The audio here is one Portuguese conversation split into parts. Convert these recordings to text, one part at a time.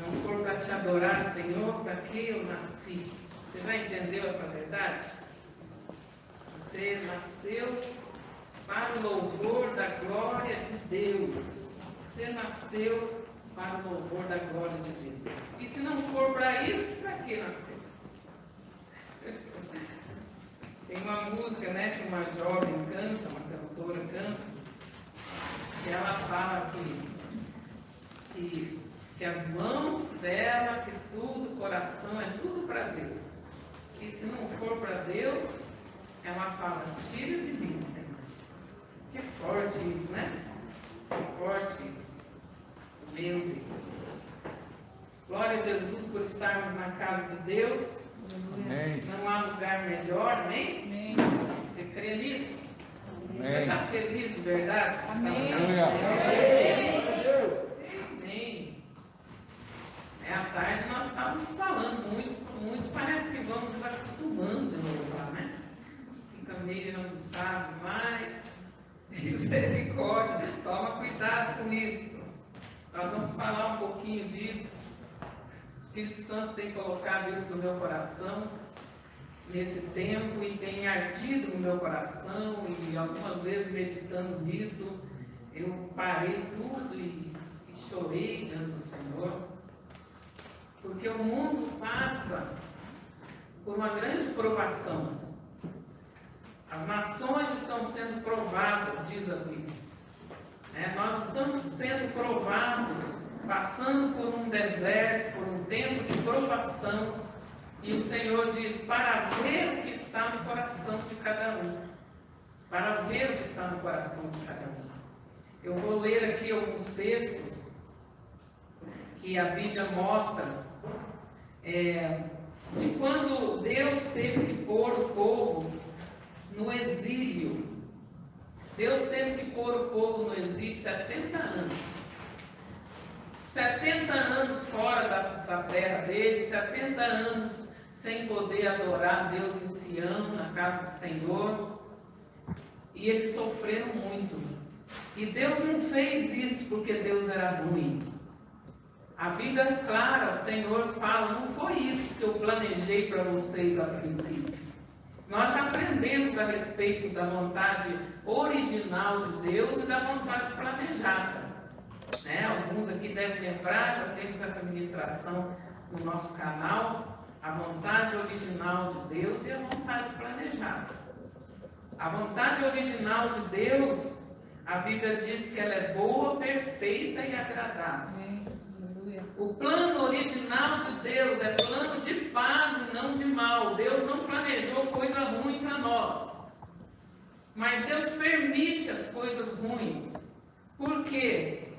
não for para te adorar, Senhor, para que eu nasci? Você já entendeu essa verdade? Você nasceu para o louvor da glória de Deus. Você nasceu para o louvor da glória de Deus. E se não for para isso, para que nascer? Tem uma música, né, que uma jovem canta, uma cantora canta, que ela fala que as mãos dela, que tudo, o coração, é tudo para Deus. E se não for para Deus, ela fala, tira de mim, Senhor. Que forte isso, né? Que forte isso. Meu Deus. Glória a Jesus por estarmos na casa de Deus. Amém. Não há lugar melhor, amém? Amém. Você crê nisso? Amém. Você está feliz de verdade? Que Amém. está na casa do Senhor? Amém. Amém. À tarde nós estávamos falando, muitos parece que vão desacostumando de louvar, né? Fica meio não sabe mais. Misericórdia, toma cuidado com isso. Nós vamos falar um pouquinho disso. O Espírito Santo tem colocado isso no meu coração nesse tempo e tem ardido no meu coração, e algumas vezes meditando nisso, eu parei tudo e chorei diante do Senhor, porque o mundo passa por uma grande provação. As nações estão sendo provadas, diz a Bíblia. Nós estamos sendo provados, passando por um deserto, por um tempo de provação, e o Senhor diz, para ver o que está no coração de cada um. Para ver o que está no coração de cada um. Eu vou ler aqui alguns textos que a Bíblia mostra de quando Deus teve que pôr o povo no exílio. Deus teve que pôr o povo no exílio 70 anos. 70 anos fora da terra deles, 70 anos sem poder adorar Deus em Sião, na casa do Senhor. E eles sofreram muito. E Deus não fez isso porque Deus era ruim. A Bíblia é clara, o Senhor fala, não foi isso que eu planejei para vocês a princípio. Nós já aprendemos a respeito da vontade original de Deus e da vontade planejada. Alguns aqui devem lembrar, já temos essa ministração no nosso canal, a vontade original de Deus e a vontade planejada. A vontade original de Deus, a Bíblia diz que ela é boa, perfeita e agradável. O plano original de Deus é plano de paz e não de mal. Deus não planejou coisa ruim para nós. Mas Deus permite as coisas ruins. Por quê?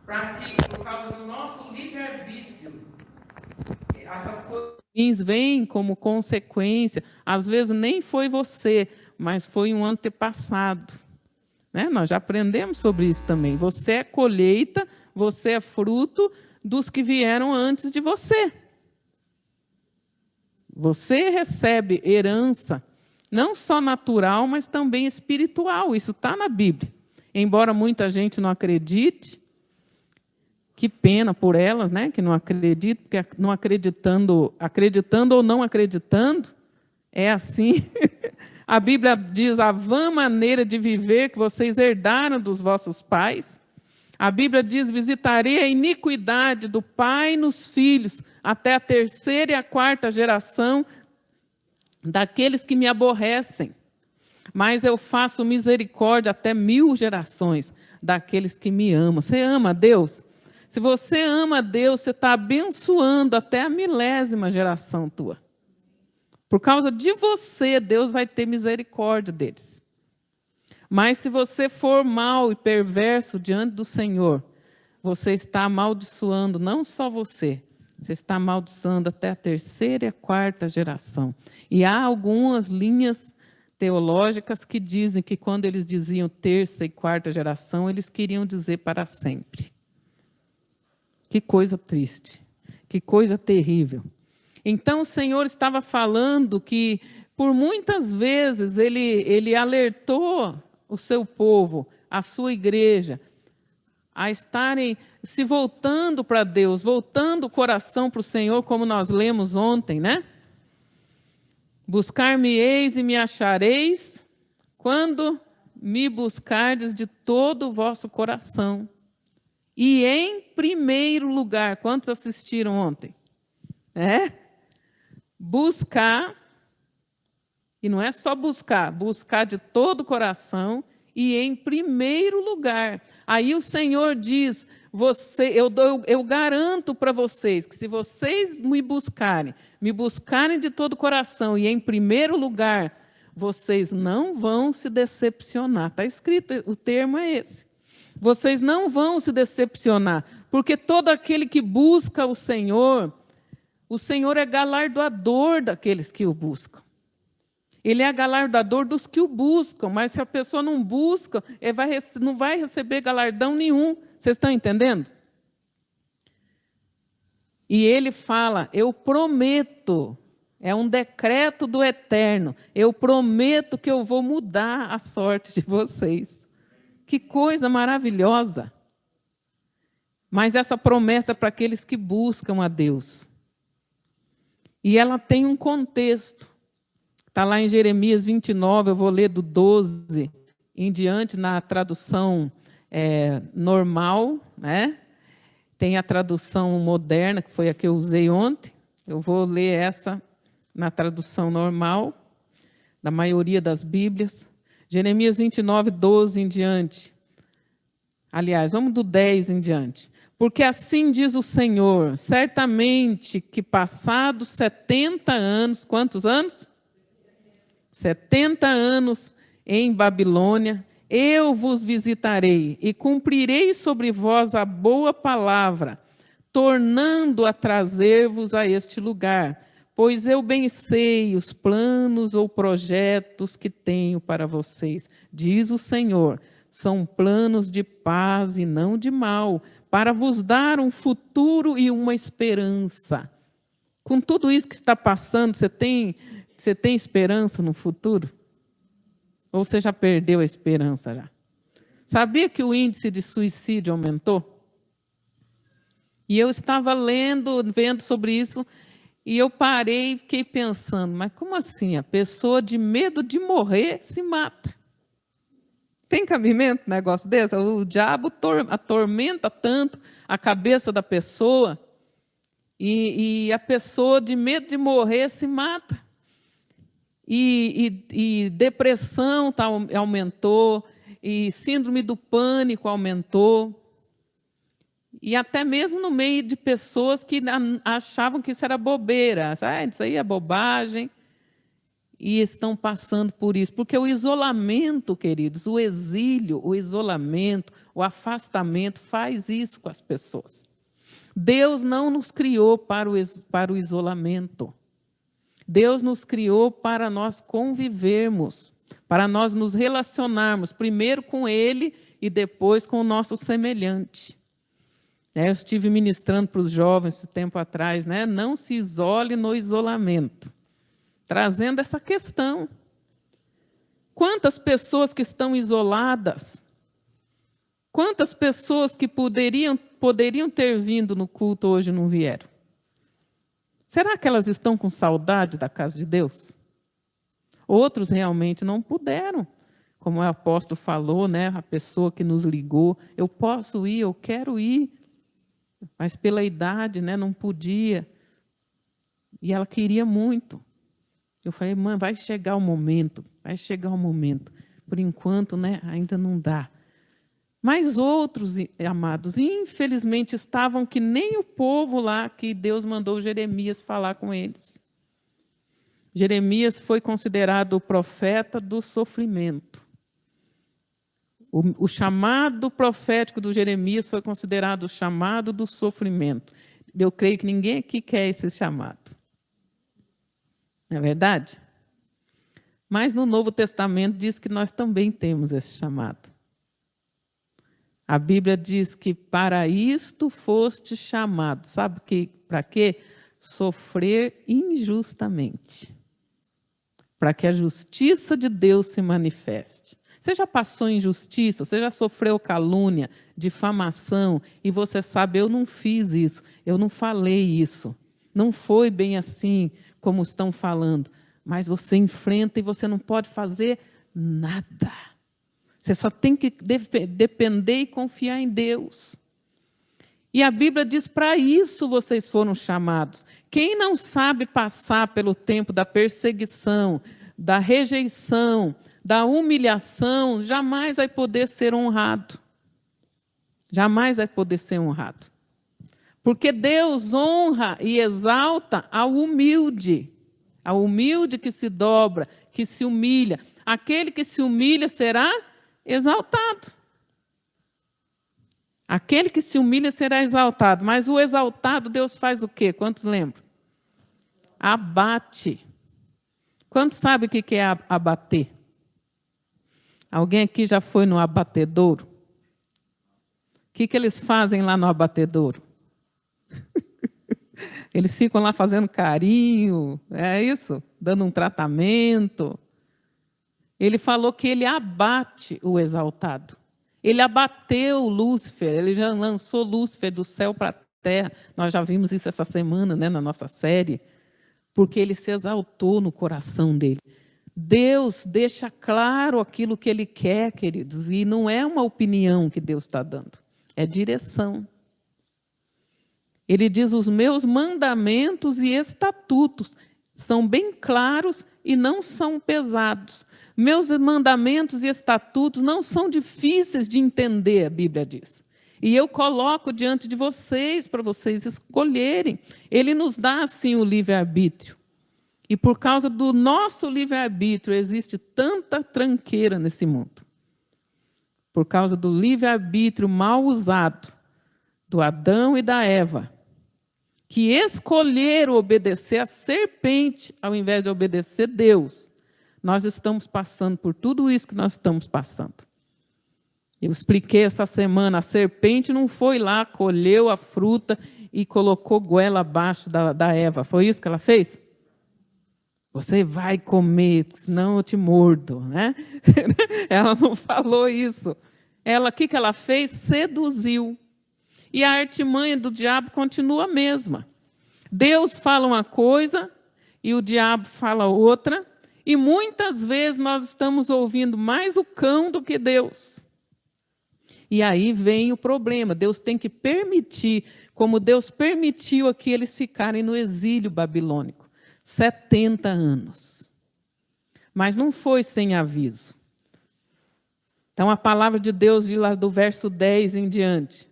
Para que, por causa do nosso livre-arbítrio, essas coisas vêm como consequência. Às vezes nem foi você, mas foi um antepassado. Nós já aprendemos sobre isso também. Você é colheita, você é fruto dos que vieram antes de você. Você recebe herança, não só natural, mas também espiritual. Isso está na Bíblia. Embora muita gente não acredite, que pena por elas, que não acreditam, porque não acreditando ou não acreditando, é assim. A Bíblia diz a vã maneira de viver que vocês herdaram dos vossos pais. A Bíblia diz, visitarei a iniquidade do pai nos filhos, até a 3ª e a 4ª geração daqueles que me aborrecem. Mas eu faço misericórdia até 1000 gerações daqueles que me amam. Você ama a Deus? Se você ama a Deus, você está abençoando até a 1000ª geração tua. Por causa de você, Deus vai ter misericórdia deles. Mas se você for mau e perverso diante do Senhor, você está amaldiçoando não só você está amaldiçoando até a 3ª e a 4ª geração. E há algumas linhas teológicas que dizem que quando eles diziam 3ª e 4ª geração, eles queriam dizer para sempre. Que coisa triste, que coisa terrível. Então o Senhor estava falando que por muitas vezes ele alertou o seu povo, a sua igreja, a estarem se voltando para Deus, voltando o coração para o Senhor, como nós lemos ontem, né? Buscar-me-eis e me achareis, quando me buscardes de todo o vosso coração. E em primeiro lugar, quantos assistiram ontem? Buscar, e não é só buscar, buscar de todo o coração e em primeiro lugar. Aí o Senhor diz, eu garanto para vocês que se vocês me buscarem de todo o coração e em primeiro lugar, vocês não vão se decepcionar. Está escrito, o termo é esse. Vocês não vão se decepcionar, porque todo aquele que busca o Senhor é galardoador daqueles que o buscam. Ele é galardoador dos que o buscam, mas se a pessoa não busca, não vai receber galardão nenhum. Vocês estão entendendo? E ele fala, eu prometo, é um decreto do Eterno, eu prometo que eu vou mudar a sorte de vocês. Que coisa maravilhosa! Mas essa promessa é para aqueles que buscam a Deus. E ela tem um contexto. Está lá em Jeremias 29, eu vou ler do 12 em diante, na tradução normal, né? Tem a tradução moderna, que foi a que eu usei ontem. Eu vou ler essa na tradução normal, da maioria das Bíblias. Jeremias 29, 12 em diante. Aliás, vamos do 10 em diante. Porque assim diz o Senhor, certamente que passados 70 anos, quantos anos? 70 anos em Babilônia, eu vos visitarei e cumprirei sobre vós a boa palavra, tornando a trazer-vos a este lugar, pois eu bem sei os planos ou projetos que tenho para vocês, diz o Senhor, são planos de paz e não de mal, para vos dar um futuro e uma esperança. Com tudo isso que está passando, você tem esperança no futuro? Ou você já perdeu a esperança já? Sabia que o índice de suicídio aumentou? E eu estava vendo sobre isso, e eu parei e fiquei pensando, mas como assim? A pessoa de medo de morrer se mata. Tem cabimento um negócio desse? O diabo atormenta tanto a cabeça da pessoa, e a pessoa de medo de morrer se mata. E depressão aumentou, e síndrome do pânico aumentou, e até mesmo no meio de pessoas que achavam que isso era bobeira, isso aí é bobagem, e estão passando por isso, porque o isolamento, queridos, o exílio, o isolamento, o afastamento faz isso com as pessoas. Deus não nos criou para o isolamento. Deus nos criou para nós convivermos, para nós nos relacionarmos, primeiro com Ele e depois com o nosso semelhante. Eu estive ministrando para os jovens esse tempo atrás, né? Não se isole no isolamento, trazendo essa questão. Quantas pessoas que estão isoladas, quantas pessoas que poderiam ter vindo no culto hoje não vieram? Será que elas estão com saudade da casa de Deus? Outros realmente não puderam. Como o apóstolo falou, né? A pessoa que nos ligou, eu posso ir, eu quero ir, mas pela idade, né, não podia. E ela queria muito. Eu falei, mãe, vai chegar o momento. Por enquanto, né, ainda não dá. Mas outros, amados, infelizmente estavam que nem o povo lá que Deus mandou Jeremias falar com eles. Jeremias foi considerado o profeta do sofrimento. O chamado profético do Jeremias foi considerado o chamado do sofrimento. Eu creio que ninguém aqui quer esse chamado. Não é verdade? Mas no Novo Testamento diz que nós também temos esse chamado. A Bíblia diz que para isto foste chamado. Sabe para quê? Sofrer injustamente. Para que a justiça de Deus se manifeste. Você já passou injustiça? Você já sofreu calúnia, difamação? E você sabe, eu não fiz isso, eu não falei isso. Não foi bem assim como estão falando. Mas você enfrenta e você não pode fazer nada. Você só tem que depender e confiar em Deus. E a Bíblia diz, para isso vocês foram chamados. Quem não sabe passar pelo tempo da perseguição, da rejeição, da humilhação, jamais vai poder ser honrado. Jamais vai poder ser honrado. Porque Deus honra e exalta ao humilde que se dobra, que se humilha. Aquele que se humilha será exaltado. Aquele que se humilha será exaltado, mas o exaltado Deus faz o quê? Quantos lembram? Abate. Quantos sabem o que é abater? Alguém aqui já foi no abatedouro? O que eles fazem lá no abatedouro? Eles ficam lá fazendo carinho, é isso? Dando um tratamento. Ele falou que ele abate o exaltado. Ele abateu Lúcifer, ele já lançou Lúcifer do céu para a terra. Nós já vimos isso essa semana, né, na nossa série. Porque ele se exaltou no coração dele. Deus deixa claro aquilo que Ele quer, queridos. E não é uma opinião que Deus está dando. É direção. Ele diz, os meus mandamentos e estatutos são bem claros e não são pesados. Meus mandamentos e estatutos não são difíceis de entender, a Bíblia diz. E eu coloco diante de vocês, para vocês escolherem. Ele nos dá, assim, o livre-arbítrio. E por causa do nosso livre-arbítrio, existe tanta tranqueira nesse mundo. Por causa do livre-arbítrio mal usado, do Adão e da Eva, que escolheram obedecer a serpente, ao invés de obedecer Deus. Nós estamos passando por tudo isso que nós estamos passando. Eu expliquei essa semana, a serpente não foi lá, colheu a fruta e colocou goela abaixo da Eva. Foi isso que ela fez? Você vai comer, senão eu te mordo, né? Ela não falou isso. Ela, o que ela fez? Seduziu. E a artimanha do diabo continua a mesma. Deus fala uma coisa e o diabo fala outra. E muitas vezes nós estamos ouvindo mais o cão do que Deus. E aí vem o problema. Deus tem que permitir, como Deus permitiu aqui eles ficarem no exílio babilônico. 70 anos. Mas não foi sem aviso. Então a palavra de Deus diz lá do verso 10 em diante.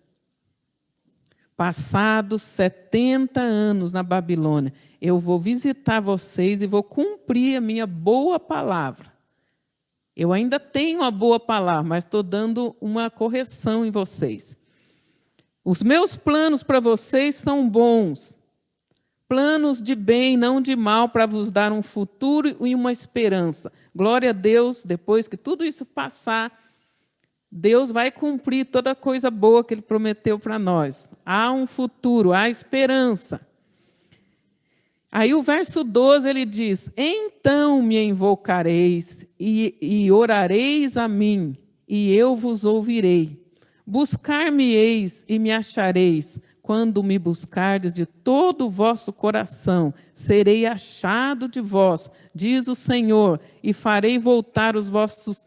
Passados 70 anos na Babilônia, eu vou visitar vocês e vou cumprir a minha boa palavra. Eu ainda tenho uma boa palavra, mas estou dando uma correção em vocês. Os meus planos para vocês são bons. Planos de bem, não de mal, para vos dar um futuro e uma esperança. Glória a Deus, depois que tudo isso passar, Deus vai cumprir toda coisa boa que Ele prometeu para nós. Há um futuro, há esperança. Aí o verso 12 ele diz, então me invocareis e orareis a mim, e eu vos ouvirei. Buscar-me-eis e me achareis. Quando me buscardes de todo o vosso coração, serei achado de vós, diz o Senhor, e farei voltar-vos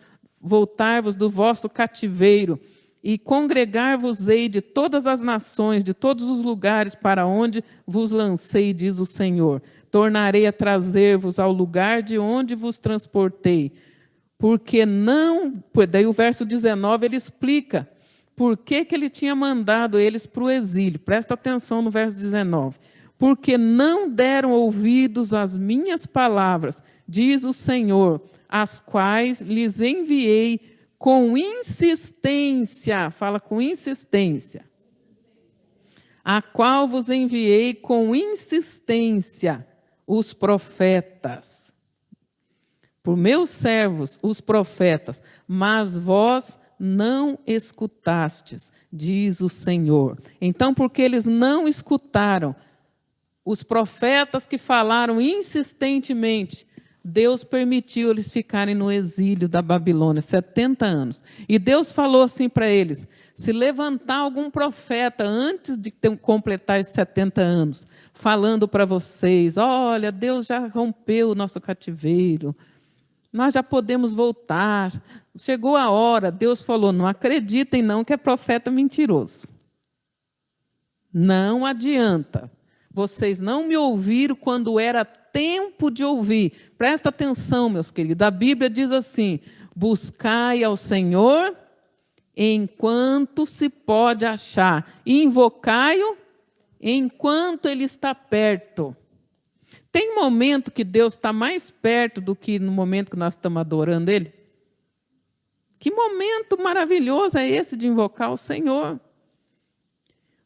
do vosso cativeiro, e congregar-vos-ei de todas as nações, de todos os lugares para onde vos lancei, diz o Senhor. Tornarei a trazer-vos ao lugar de onde vos transportei. Porque não... Daí o verso 19 ele explica por que ele tinha mandado eles para o exílio. Presta atenção no verso 19. Porque não deram ouvidos às minhas palavras, diz o Senhor, as quais lhes enviei com insistência. Fala com insistência. A qual vos enviei com insistência os profetas. Por meus servos, os profetas, mas vós não escutastes, diz o Senhor. Então, porque eles não escutaram os profetas que falaram insistentemente, Deus permitiu eles ficarem no exílio da Babilônia, 70 anos. E Deus falou assim para eles: se levantar algum profeta antes de completar esses 70 anos, falando para vocês: olha, Deus já rompeu o nosso cativeiro, nós já podemos voltar, chegou a hora. Deus falou: não acreditem não que é profeta mentiroso. Não adianta. Vocês não me ouviram quando era tempo de ouvir. Presta atenção, meus queridos. A Bíblia diz assim: buscai ao Senhor enquanto se pode achar, e invocai-o enquanto Ele está perto. Tem momento que Deus está mais perto do que no momento que nós estamos adorando Ele? Que momento maravilhoso é esse de invocar o Senhor?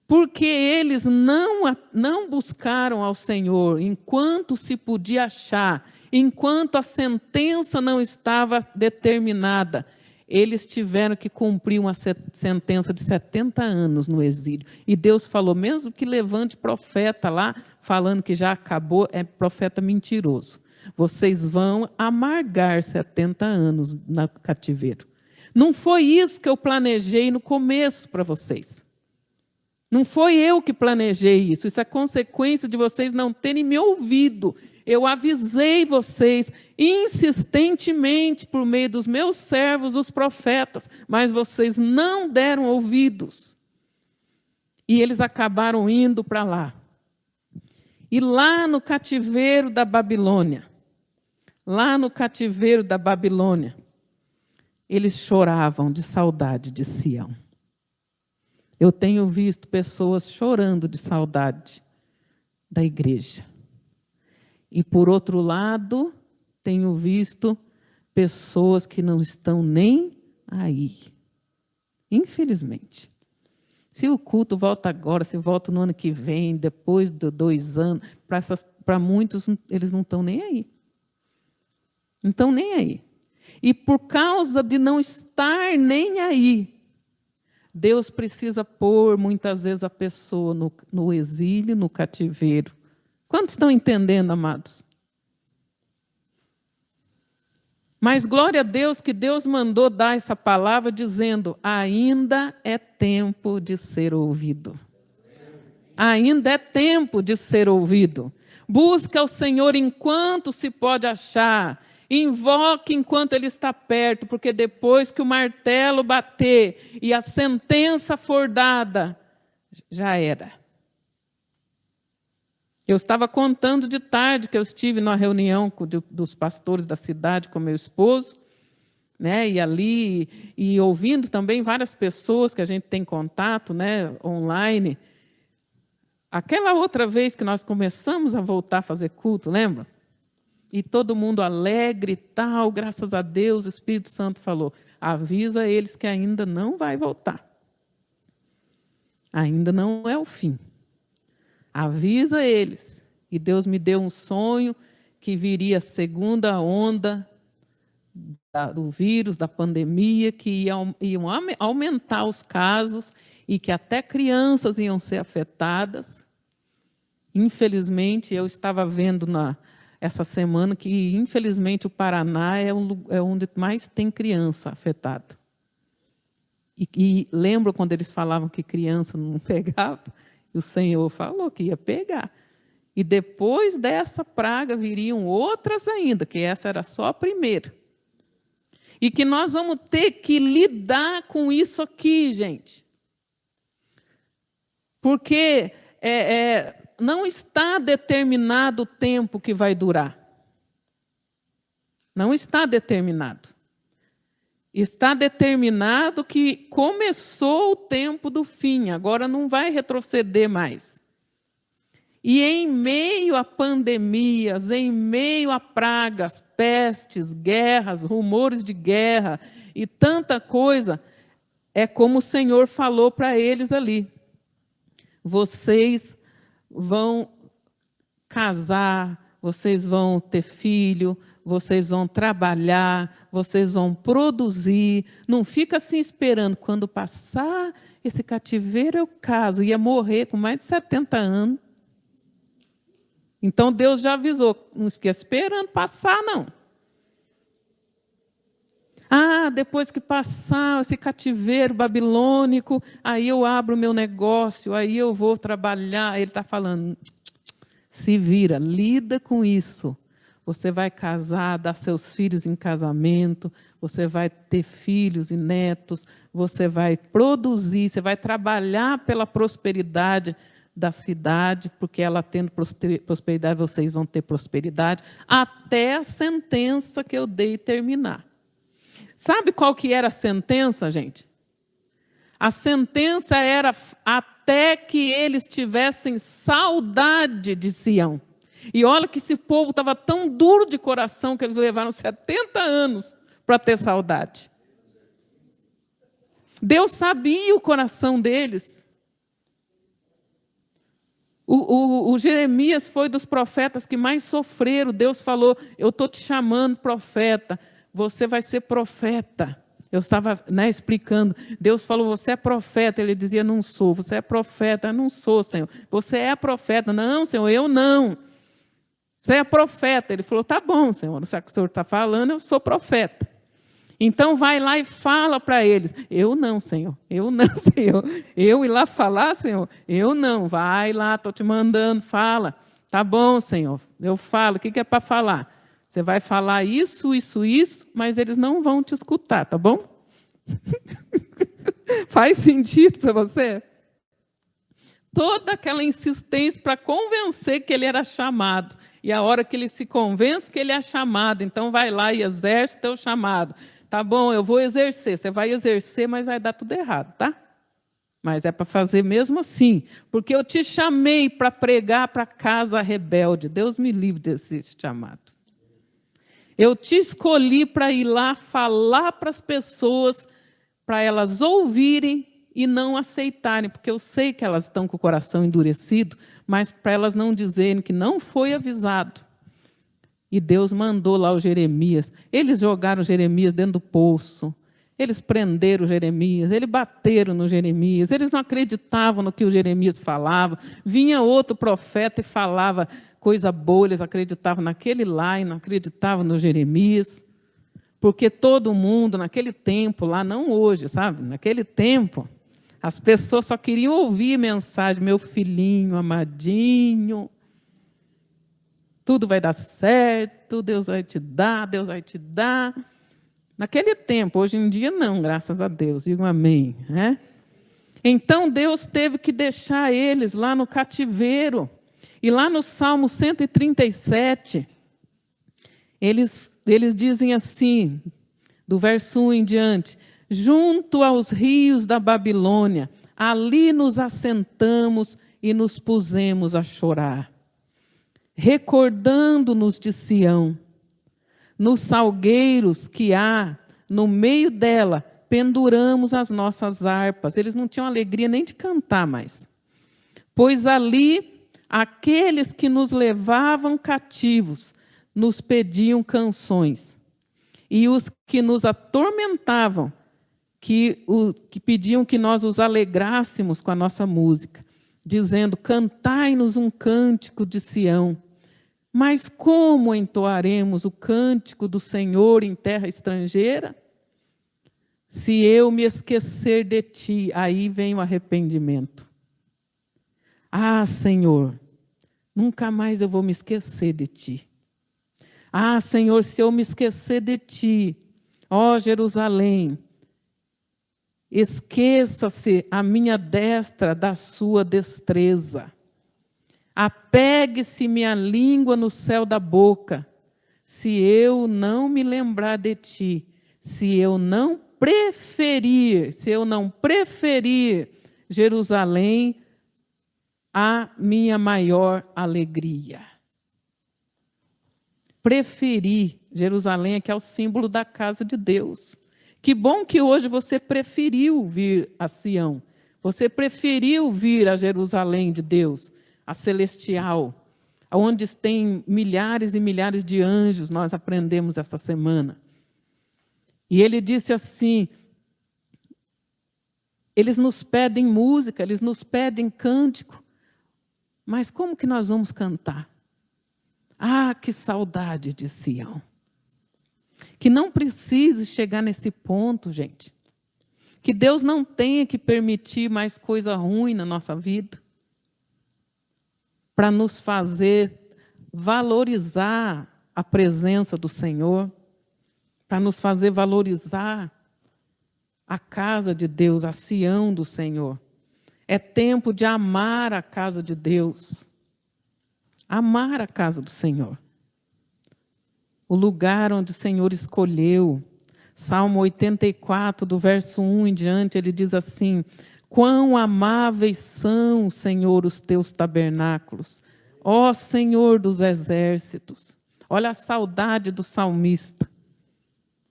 Porque eles não buscaram ao Senhor enquanto se podia achar, enquanto a sentença não estava determinada. Eles tiveram que cumprir uma sentença de 70 anos no exílio. E Deus falou: mesmo que levante profeta lá, falando que já acabou, é profeta mentiroso. Vocês vão amargar 70 anos no cativeiro. Não foi isso que eu planejei no começo para vocês. Não foi eu que planejei isso. Isso é consequência de vocês não terem me ouvido. Eu avisei vocês insistentemente por meio dos meus servos, os profetas, mas vocês não deram ouvidos. E eles acabaram indo para lá. E lá no cativeiro da Babilônia, eles choravam de saudade de Sião. Eu tenho visto pessoas chorando de saudade da igreja. E, por outro lado, tenho visto pessoas que não estão nem aí. Infelizmente. Se o culto volta agora, se volta no ano que vem, depois de 2 anos, para muitos, eles não estão nem aí. Não estão nem aí. E por causa de não estar nem aí, Deus precisa pôr, muitas vezes, a pessoa no exílio, no cativeiro. Quantos estão entendendo, amados? Mas glória a Deus que Deus mandou dar essa palavra dizendo: ainda é tempo de ser ouvido. Ainda é tempo de ser ouvido. Busque ao Senhor enquanto se pode achar. Invoque enquanto Ele está perto, porque depois que o martelo bater e a sentença for dada, já era. Eu estava contando de tarde que eu estive numa reunião dos pastores da cidade com meu esposo, né, e ali, e ouvindo também várias pessoas que a gente tem contato, né, online. Aquela outra vez que nós começamos a voltar a fazer culto, lembra? E todo mundo alegre e tal, graças a Deus, o Espírito Santo falou: avisa eles que ainda não vai voltar. Ainda não é o fim. Avisa eles. E Deus me deu um sonho que viria a segunda onda do vírus, da pandemia, que iam aumentar os casos e que até crianças iam ser afetadas. Infelizmente, eu estava vendo essa semana que, infelizmente, o Paraná é onde mais tem criança afetada. E lembro quando eles falavam que criança não pegava? O Senhor falou que ia pegar. E depois dessa praga viriam outras ainda, que essa era só a primeira. E que nós vamos ter que lidar com isso aqui, gente. Porque não está determinado o tempo que vai durar. Não está determinado. Está determinado que começou o tempo do fim, agora não vai retroceder mais. E em meio a pandemias, em meio a pragas, pestes, guerras, rumores de guerra e tanta coisa, é como o Senhor falou para eles ali: vocês vão casar, vocês vão ter filho, vocês vão trabalhar, vocês vão produzir. Não fica assim esperando, quando passar esse cativeiro eu caso. Ia morrer com mais de 70 anos. Então Deus já avisou, não fica esperando passar, não. Depois que passar esse cativeiro babilônico, aí eu abro o meu negócio, aí eu vou trabalhar. Ele está falando, se vira, lida com isso. Você vai casar, dar seus filhos em casamento, você vai ter filhos e netos, você vai produzir, você vai trabalhar pela prosperidade da cidade, porque ela tendo prosperidade, vocês vão ter prosperidade, até a sentença que eu dei terminar. Sabe qual que era a sentença, gente? A sentença era até que eles tivessem saudade de Sião. E olha que esse povo estava tão duro de coração que eles levaram 70 anos para ter saudade. Deus sabia o coração deles. O Jeremias foi dos profetas que mais sofreram. Deus falou, eu estou te chamando profeta, você vai ser profeta. Eu estava explicando, Deus falou, você é profeta. Ele dizia, não sou. Você é profeta, não sou, Senhor. Você é profeta, não, Senhor, eu não. Você é profeta. Ele falou, tá bom, Senhor, se o Senhor está falando, eu sou profeta. Então vai lá e fala para eles. Eu não, Senhor, eu não, Senhor. Eu ir lá falar, Senhor, eu não. Vai lá, estou te mandando, fala. Tá bom, Senhor, eu falo. O que é para falar? Você vai falar isso, isso, isso, mas eles não vão te escutar, tá bom? Faz sentido para você? Toda aquela insistência para convencer que ele era chamado. E a hora que ele se convence que ele é chamado, então vai lá e exerce o teu chamado. Tá bom, eu vou exercer. Você vai exercer, mas vai dar tudo errado, tá? Mas é para fazer mesmo assim. Porque eu te chamei para pregar para a casa rebelde. Deus me livre desse chamado. Eu te escolhi para ir lá falar para as pessoas, para elas ouvirem e não aceitarem, porque eu sei que elas estão com o coração endurecido, mas para elas não dizerem que não foi avisado. E Deus mandou lá o Jeremias. Eles jogaram Jeremias dentro do poço. Eles prenderam Jeremias, eles bateram no Jeremias, eles não acreditavam no que o Jeremias falava. Vinha outro profeta e falava coisa boa, eles acreditavam naquele lá e não acreditavam no Jeremias. Porque todo mundo, naquele tempo lá, não hoje, sabe? Naquele tempo, as pessoas só queriam ouvir mensagem, meu filhinho amadinho, tudo vai dar certo, Deus vai te dar, Deus vai te dar. Naquele tempo, hoje em dia não, graças a Deus, digam amém. Né? Então Deus teve que deixar eles lá no cativeiro. E lá no Salmo 137, eles dizem assim, do verso 1 em diante, junto aos rios da Babilônia, ali nos assentamos e nos pusemos a chorar, recordando-nos de Sião. Nos salgueiros que há no meio dela, penduramos as nossas harpas. Eles não tinham alegria nem de cantar mais. Pois ali, aqueles que nos levavam cativos, nos pediam canções. E os que nos atormentavam, que pediam que nós os alegrássemos com a nossa música, dizendo, cantai-nos um cântico de Sião. Mas como entoaremos o cântico do Senhor em terra estrangeira? Se eu me esquecer de ti, aí vem o arrependimento. Ah, Senhor, nunca mais eu vou me esquecer de ti. Ah, Senhor, se eu me esquecer de ti, ó Jerusalém, esqueça-se a minha destra da sua destreza. Apegue-se minha língua no céu da boca, se eu não me lembrar de ti, se eu não preferir Jerusalém, a minha maior alegria. Preferir Jerusalém, que é o símbolo da casa de Deus. Que bom que hoje você preferiu vir a Sião, você preferiu vir a Jerusalém de Deus, a celestial, onde tem milhares e milhares de anjos, nós aprendemos essa semana. E ele disse assim, eles nos pedem música, eles nos pedem cântico, mas como que nós vamos cantar? Ah, que saudade de Sião. Que não precise chegar nesse ponto, gente. Que Deus não tenha que permitir mais coisa ruim na nossa vida para nos fazer valorizar a presença do Senhor, para nos fazer valorizar a casa de Deus, a Sião do Senhor. É tempo de amar a casa de Deus. Amar a casa do Senhor. O lugar onde o Senhor escolheu. Salmo 84, do verso 1 em diante, ele diz assim: quão amáveis são, Senhor, os teus tabernáculos, ó Senhor dos exércitos. Olha a saudade do salmista.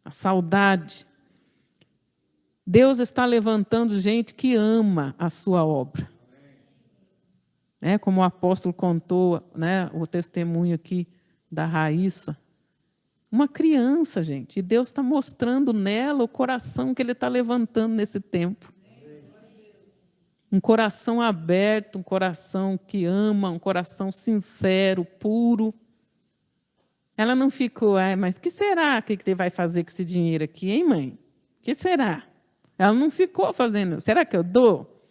A saudade. Deus está levantando gente que ama a sua obra. Como o apóstolo contou, o testemunho aqui da Raíssa. Uma criança, gente, e Deus está mostrando nela o coração que Ele está levantando nesse tempo. Um coração aberto, um coração que ama, um coração sincero, puro. Ela não ficou, mas que será que ele vai fazer com esse dinheiro aqui, hein, mãe? Que será? Ela não ficou fazendo, será que eu dou?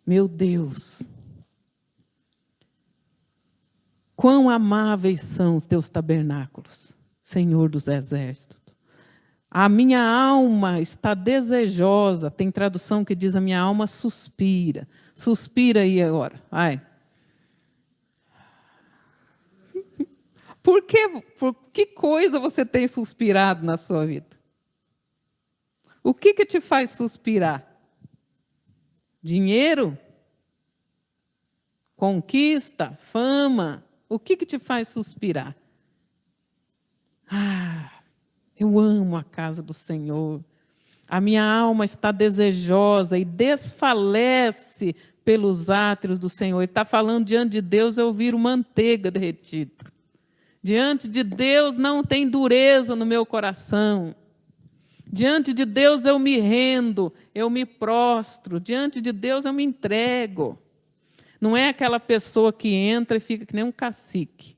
Meu Deus! Quão amáveis são os teus tabernáculos, Senhor dos exércitos. A minha alma está desejosa. Tem tradução que diz: a minha alma suspira. Suspira aí agora. Vai. Por que coisa você tem suspirado na sua vida? O que te faz suspirar? Dinheiro? Conquista? Fama? O que te faz suspirar? Eu amo a casa do Senhor. A minha alma está desejosa e desfalece pelos átrios do Senhor. Ele está falando, diante de Deus eu viro manteiga derretida. Diante de Deus não tem dureza no meu coração. Diante de Deus eu me rendo, eu me prostro. Diante de Deus eu me entrego. Não é aquela pessoa que entra e fica que nem um cacique.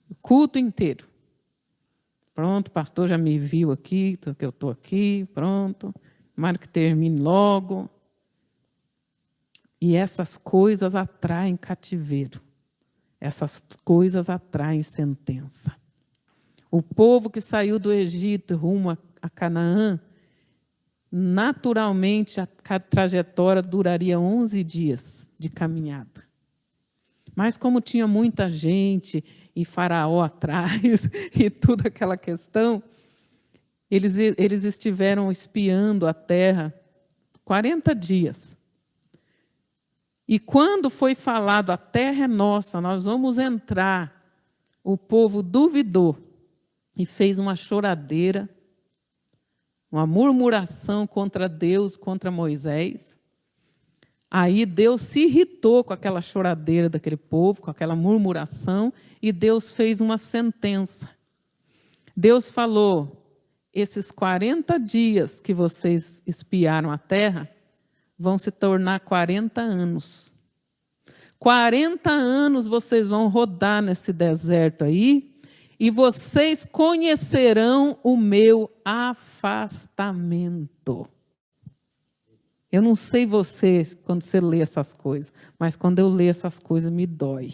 O culto inteiro. Pronto, o pastor já me viu aqui, que eu estou aqui, pronto. Tomara que termine logo. E essas coisas atraem cativeiro. Essas coisas atraem sentença. O povo que saiu do Egito rumo a Canaã, naturalmente, a trajetória duraria 11 dias de caminhada. Mas como tinha muita gente e Faraó atrás e toda aquela questão, eles estiveram espiando a terra 40 dias. E quando foi falado, a terra é nossa, nós vamos entrar, o povo duvidou e fez uma choradeira, uma murmuração contra Deus, contra Moisés. Aí Deus se irritou com aquela choradeira daquele povo, com aquela murmuração, e Deus fez uma sentença. Deus falou: esses 40 dias que vocês espiaram a terra vão se tornar 40 anos. 40 anos vocês vão rodar nesse deserto aí, e vocês conhecerão o meu afastamento. Eu não sei você, quando você lê essas coisas, mas quando eu leio essas coisas me dói.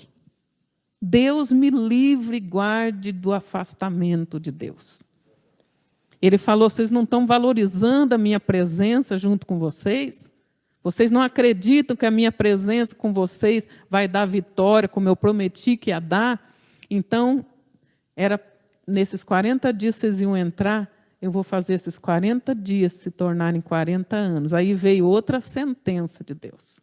Deus me livre e guarde do afastamento de Deus. Ele falou: vocês não estão valorizando a minha presença junto com vocês? Vocês não acreditam que a minha presença com vocês vai dar vitória, como eu prometi que ia dar? Então, nesses 40 dias vocês iam entrar, eu vou fazer esses 40 dias se tornarem 40 anos. Aí veio outra sentença de Deus.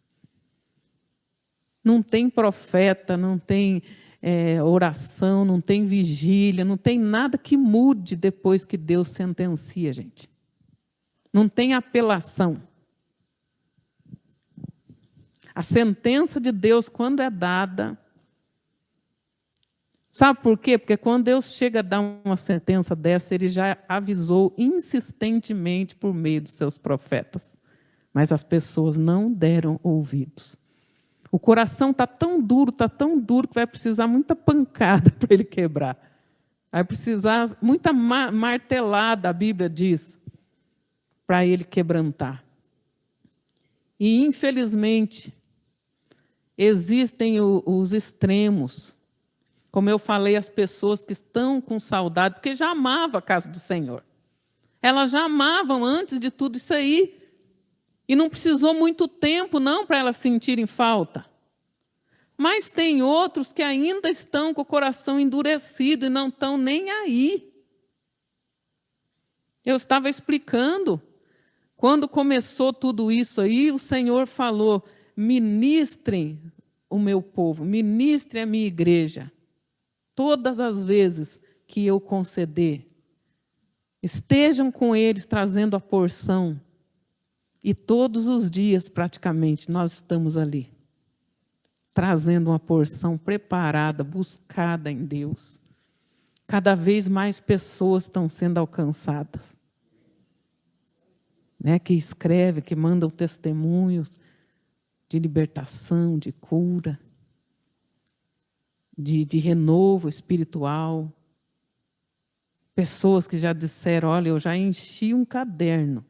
Não tem profeta, não tem oração, não tem vigília, não tem nada que mude depois que Deus sentencia, gente. Não tem apelação. A sentença de Deus, quando é dada... Sabe por quê? Porque quando Deus chega a dar uma sentença dessa, Ele já avisou insistentemente por meio dos seus profetas. Mas as pessoas não deram ouvidos. O coração está tão duro que vai precisar muita pancada para ele quebrar. Vai precisar muita martelada, a Bíblia diz, para ele quebrantar. E, infelizmente, existem os extremos. Como eu falei, as pessoas que estão com saudade, porque já amavam a casa do Senhor. Elas já amavam antes de tudo isso aí. E não precisou muito tempo, não, para elas sentirem falta. Mas tem outros que ainda estão com o coração endurecido e não estão nem aí. Eu estava explicando, quando começou tudo isso aí, o Senhor falou, ministrem o meu povo, ministrem a minha igreja. Todas as vezes que eu conceder, estejam com eles trazendo a porção. E todos os dias, praticamente, nós estamos ali, trazendo uma porção preparada, buscada em Deus. Cada vez mais pessoas estão sendo alcançadas. Que escrevem, que mandam testemunhos de libertação, de cura, de renovo espiritual. Pessoas que já disseram, olha, eu já enchi um caderno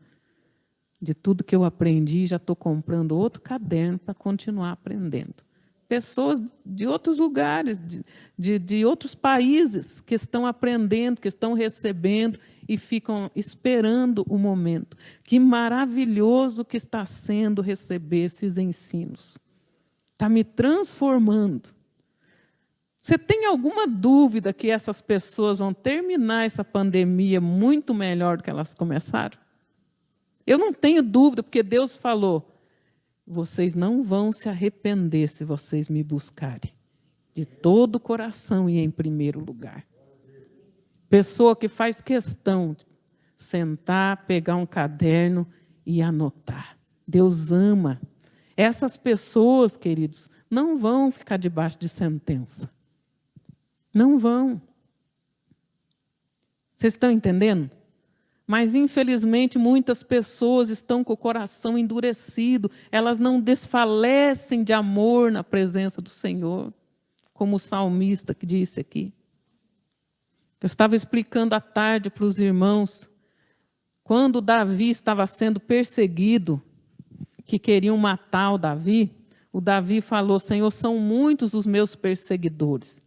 de tudo que eu aprendi, já estou comprando outro caderno para continuar aprendendo. Pessoas de outros lugares, de outros países, que estão aprendendo, que estão recebendo e ficam esperando o momento. Que maravilhoso que está sendo receber esses ensinos. Está me transformando. Você tem alguma dúvida que essas pessoas vão terminar essa pandemia muito melhor do que elas começaram? Eu não tenho dúvida, porque Deus falou, vocês não vão se arrepender se vocês me buscarem de todo o coração e em primeiro lugar. Pessoa que faz questão de sentar, pegar um caderno e anotar. Deus ama. Essas pessoas, queridos, não vão ficar debaixo de sentença. Não vão. Vocês estão entendendo? Mas, infelizmente, muitas pessoas estão com o coração endurecido, elas não desfalecem de amor na presença do Senhor, como o salmista que disse aqui. Eu estava explicando à tarde para os irmãos, quando Davi estava sendo perseguido, que queriam matar o Davi falou, Senhor, são muitos os meus perseguidores,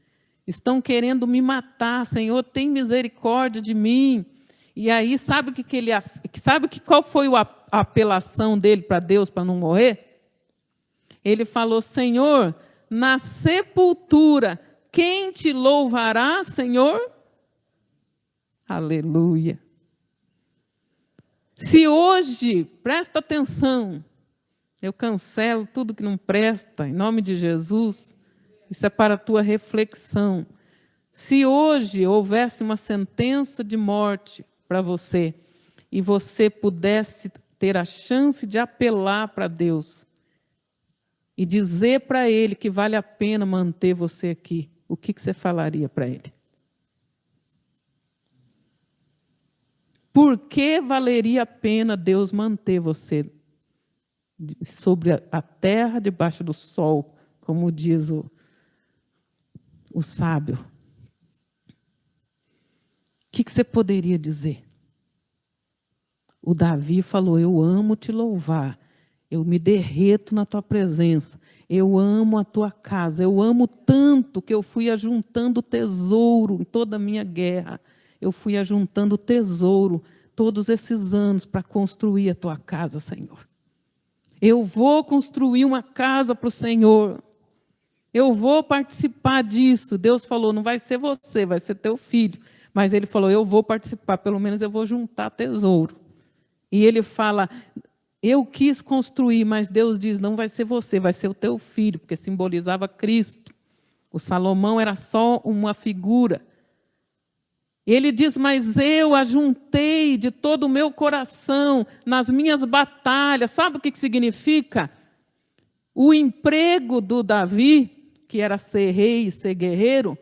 estão querendo me matar, Senhor, tem misericórdia de mim. E aí, qual foi a apelação dele para Deus para não morrer? Ele falou, Senhor, na sepultura, quem te louvará, Senhor? Aleluia. Se hoje, presta atenção, eu cancelo tudo que não presta, em nome de Jesus, isso é para a tua reflexão. Se hoje houvesse uma sentença de morte para você, e você pudesse ter a chance de apelar para Deus, e dizer para Ele que vale a pena manter você aqui, o que você falaria para Ele? Por que valeria a pena Deus manter você sobre a terra, debaixo do sol, como diz o sábio? O que você poderia dizer? O Davi falou, eu amo te louvar, eu me derreto na tua presença, eu amo a tua casa, eu amo tanto que eu fui ajuntando tesouro em toda a minha guerra, eu fui ajuntando tesouro todos esses anos para construir a tua casa, Senhor. Eu vou construir uma casa para o Senhor, eu vou participar disso. Deus falou, não vai ser você, vai ser teu filho. Mas ele falou, eu vou participar, pelo menos eu vou juntar tesouro. E ele fala, eu quis construir, mas Deus diz, não vai ser você, vai ser o teu filho, porque simbolizava Cristo. O Salomão era só uma figura. Ele diz, mas eu ajuntei de todo o meu coração, nas minhas batalhas. Sabe o que significa? O emprego do Davi, que era ser rei e ser guerreiro,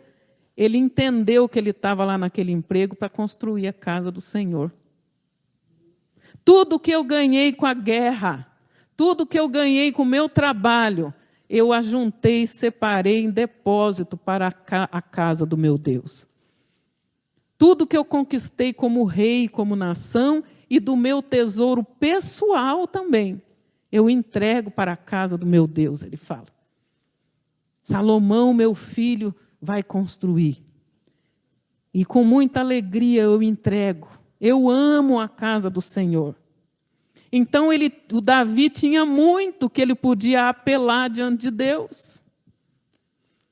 ele entendeu que ele estava lá naquele emprego para construir a casa do Senhor. Tudo que eu ganhei com a guerra, tudo que eu ganhei com o meu trabalho, eu ajuntei e separei em depósito para a casa do meu Deus. Tudo que eu conquistei como rei, como nação, e do meu tesouro pessoal também, eu entrego para a casa do meu Deus, ele fala. Salomão, meu filho, vai construir. E com muita alegria eu entrego. Eu amo a casa do Senhor. Então, o Davi tinha muito que ele podia apelar diante de Deus.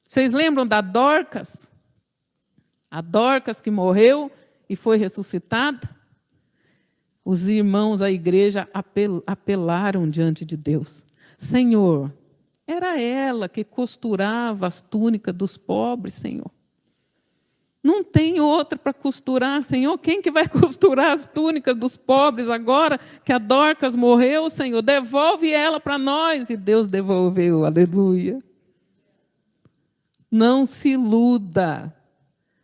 Vocês lembram da Dorcas? A Dorcas que morreu e foi ressuscitada? Os irmãos da igreja apelaram diante de Deus. Senhor, era ela que costurava as túnicas dos pobres, Senhor. Não tem outra para costurar, Senhor. Quem que vai costurar as túnicas dos pobres agora que a Dorcas morreu, Senhor? Devolve ela para nós. E Deus devolveu, aleluia. Não se iluda.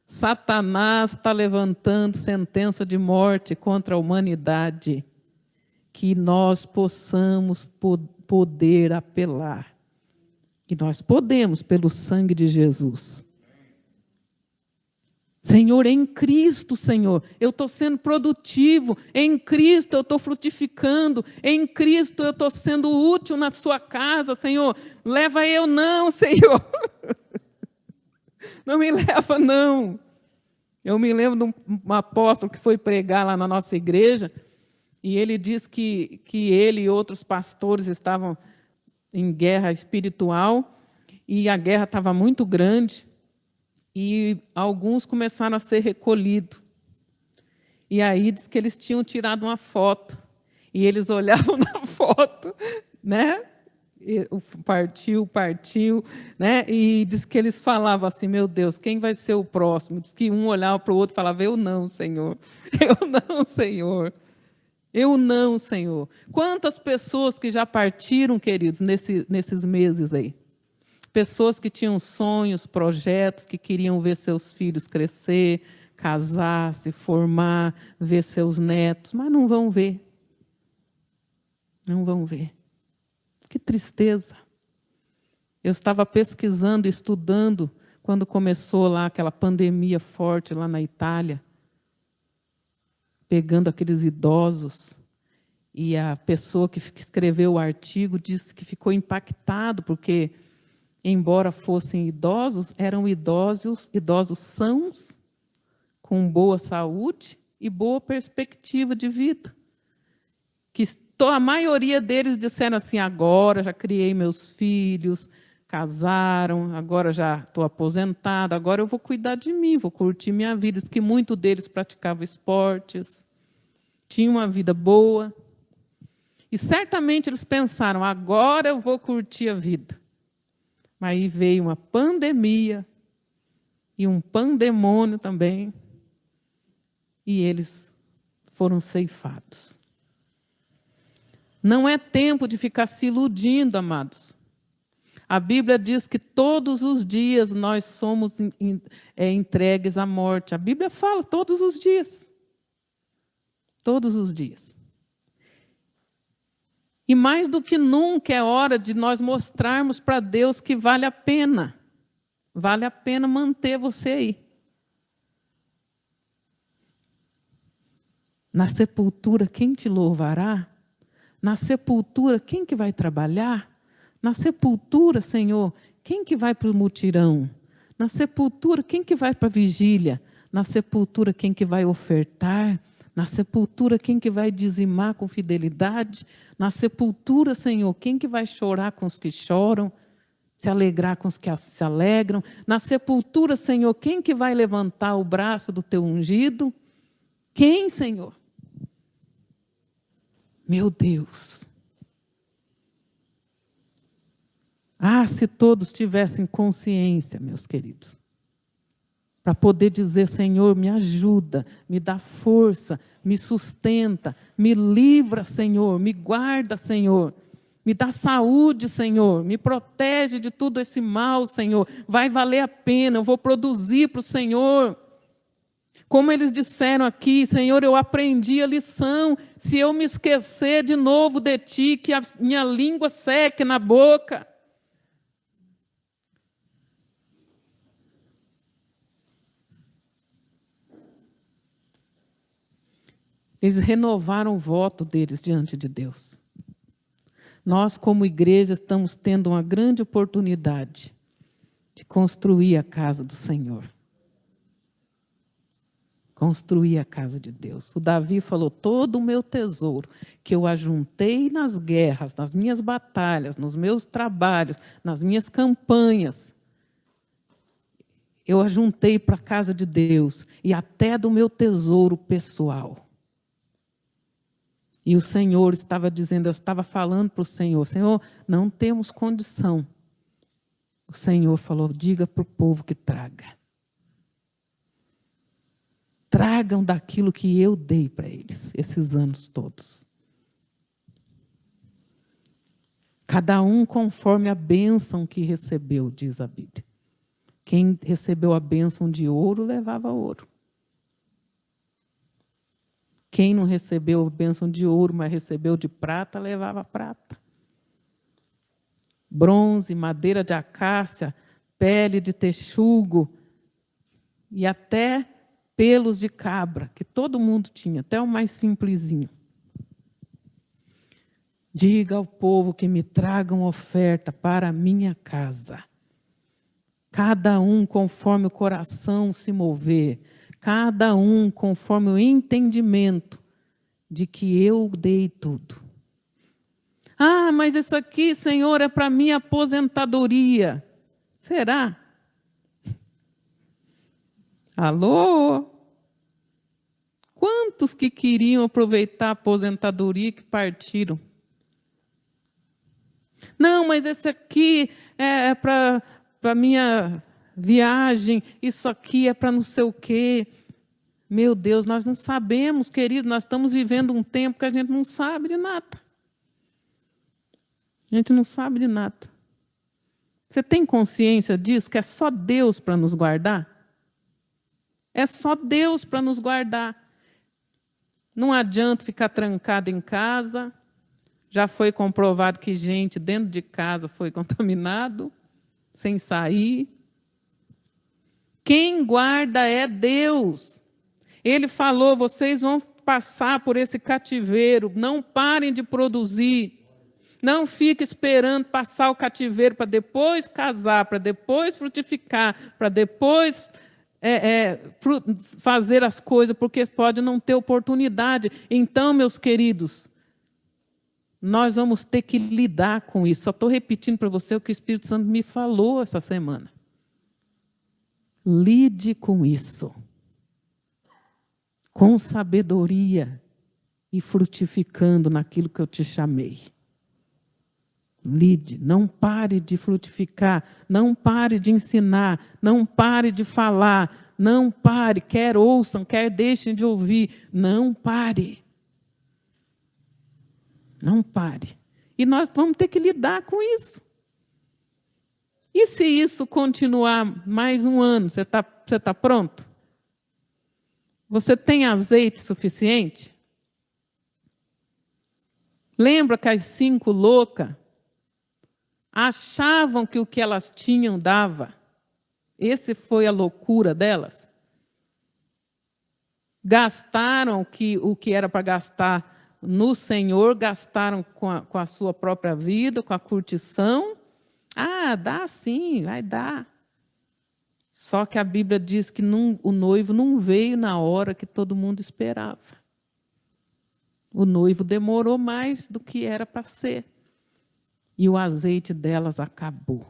Satanás está levantando sentença de morte contra a humanidade. Que nós possamos poder apelar. E nós podemos pelo sangue de Jesus. Senhor, em Cristo, Senhor, eu estou sendo produtivo, em Cristo eu estou frutificando, em Cristo eu estou sendo útil na sua casa, Senhor. Leva eu não, Senhor. Não me leva não. Eu me lembro de um apóstolo que foi pregar lá na nossa igreja, e ele diz que ele e outros pastores estavam em guerra espiritual, e a guerra estava muito grande, e alguns começaram a ser recolhidos. E aí diz que eles tinham tirado uma foto. E eles olhavam na foto, né? E partiu, né? E diz que eles falavam assim, meu Deus, quem vai ser o próximo? Diz que um olhava para o outro e falava, eu não, Senhor. Eu não, Senhor. Eu não, Senhor. Quantas pessoas que já partiram, queridos, nesses meses aí? Pessoas que tinham sonhos, projetos, que queriam ver seus filhos crescer, casar, se formar, ver seus netos, mas não vão ver. Não vão ver. Que tristeza. Eu estava pesquisando, estudando, quando começou lá aquela pandemia forte lá na Itália, pegando aqueles idosos, e a pessoa que escreveu o artigo disse que ficou impactado, porque embora fossem idosos, eram idosos sãos, com boa saúde e boa perspectiva de vida. Que a maioria deles disseram assim, agora já criei meus filhos, casaram, agora já estou aposentado, agora eu vou cuidar de mim, vou curtir minha vida. Diz que muitos deles praticavam esportes, tinham uma vida boa. E certamente eles pensaram, agora eu vou curtir a vida. Mas aí veio uma pandemia e um pandemônio também, e eles foram ceifados. Não é tempo de ficar se iludindo, amados. A Bíblia diz que todos os dias nós somos entregues à morte. A Bíblia fala todos os dias. Todos os dias. E mais do que nunca é hora de nós mostrarmos para Deus que vale a pena. Vale a pena manter você aí. Na sepultura, quem te louvará? Na sepultura, quem que vai trabalhar? Na sepultura, Senhor, quem que vai para o mutirão? Na sepultura, quem que vai para a vigília? Na sepultura, quem que vai ofertar? Na sepultura, quem que vai dizimar com fidelidade? Na sepultura, Senhor, quem que vai chorar com os que choram? Se alegrar com os que se alegram? Na sepultura, Senhor, quem que vai levantar o braço do teu ungido? Quem, Senhor? Meu Deus. Ah, se todos tivessem consciência, meus queridos, para poder dizer, Senhor, me ajuda, me dá força, me sustenta, me livra, Senhor, me guarda, Senhor, me dá saúde, Senhor, me protege de tudo esse mal, Senhor, vai valer a pena, eu vou produzir para o Senhor. Como eles disseram aqui, Senhor, eu aprendi a lição, se eu me esquecer de novo de Ti, que a minha língua seque na boca. Eles renovaram o voto deles diante de Deus. Nós, como igreja, estamos tendo uma grande oportunidade de construir a casa do Senhor. Construir a casa de Deus. O Davi falou, todo o meu tesouro que eu ajuntei nas guerras, nas minhas batalhas, nos meus trabalhos, nas minhas campanhas, eu ajuntei para a casa de Deus e até do meu tesouro pessoal. E o Senhor estava dizendo, eu estava falando para o Senhor, Senhor, não temos condição. O Senhor falou, diga para o povo que traga. Tragam daquilo que eu dei para eles, esses anos todos. Cada um conforme a bênção que recebeu, diz a Bíblia. Quem recebeu a bênção de ouro, levava ouro. Quem não recebeu a bênção de ouro, mas recebeu de prata, levava prata. Bronze, madeira de acácia, pele de texugo e até pelos de cabra, que todo mundo tinha, até o mais simplesinho. Diga ao povo que me tragam oferta para a minha casa. Cada um conforme o coração se mover, cada um conforme o entendimento de que eu dei tudo. Ah, mas isso aqui, Senhor, é para minha aposentadoria. Será? Alô? Quantos que queriam aproveitar a aposentadoria que partiram? Não, mas esse aqui é para minha viagem, isso aqui é para não sei o quê. Meu Deus, nós não sabemos, querido, nós estamos vivendo um tempo que a gente não sabe de nada. A gente não sabe de nada. Você tem consciência disso, que é só Deus para nos guardar? É só Deus para nos guardar. Não adianta ficar trancado em casa. Já foi comprovado que gente dentro de casa foi contaminado, sem sair. Quem guarda é Deus. Ele falou, vocês vão passar por esse cativeiro, não parem de produzir. Não fique esperando passar o cativeiro para depois casar, para depois frutificar, para depois fazer as coisas, porque pode não ter oportunidade. Então, meus queridos, nós vamos ter que lidar com isso. Só estou repetindo para você o que o Espírito Santo me falou essa semana. Lide com isso. Com sabedoria e frutificando naquilo que eu te chamei. Lide, não pare de frutificar, não pare de ensinar, não pare de falar, não pare, quer ouçam, quer deixem de ouvir, não pare. Não pare. E nós vamos ter que lidar com isso. E se isso continuar mais um ano, você tá pronto? Você tem azeite suficiente? Lembra que as 5 loucas achavam que o que elas tinham dava? Essa foi a loucura delas. Gastaram o que era para gastar no Senhor, gastaram com a sua própria vida, com a curtição. Ah, dá sim, vai dar. Só que a Bíblia diz que o noivo não veio na hora que todo mundo esperava. O noivo demorou mais do que era para ser. E o azeite delas acabou.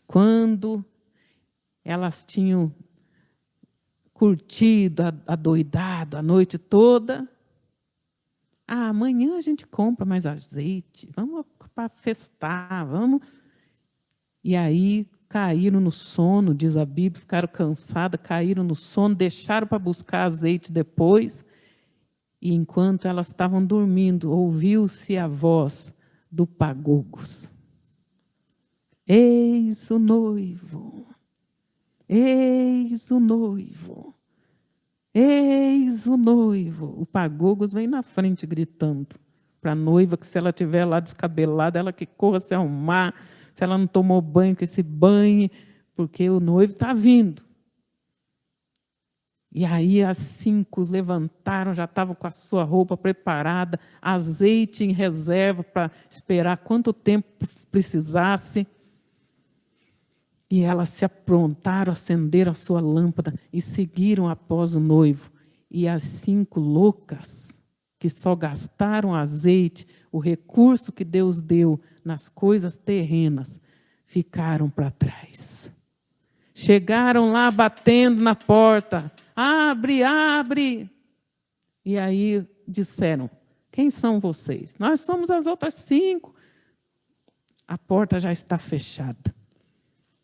Quando elas tinham curtido, adoidado a noite toda, amanhã a gente compra mais azeite, vamos para festar, vamos. E aí caíram no sono, diz a Bíblia, ficaram cansadas, caíram no sono, deixaram para buscar azeite depois. E enquanto elas estavam dormindo, ouviu-se a voz do pagogos. Eis o noivo, eis o noivo, eis o noivo. O pagogos vem na frente gritando para a noiva que se ela estiver lá descabelada, ela que corra se arrumar, se ela não tomou banho, que se banhe, porque o noivo está vindo. E aí as 5 levantaram, já estavam com a sua roupa preparada, azeite em reserva para esperar quanto tempo precisasse. E elas se aprontaram, acenderam a sua lâmpada e seguiram após o noivo. E as 5 loucas, que só gastaram azeite, o recurso que Deus deu nas coisas terrenas, ficaram para trás. Chegaram lá batendo na porta. Abre, abre. E aí disseram, quem são vocês? Nós somos as outras 5. A porta já está fechada.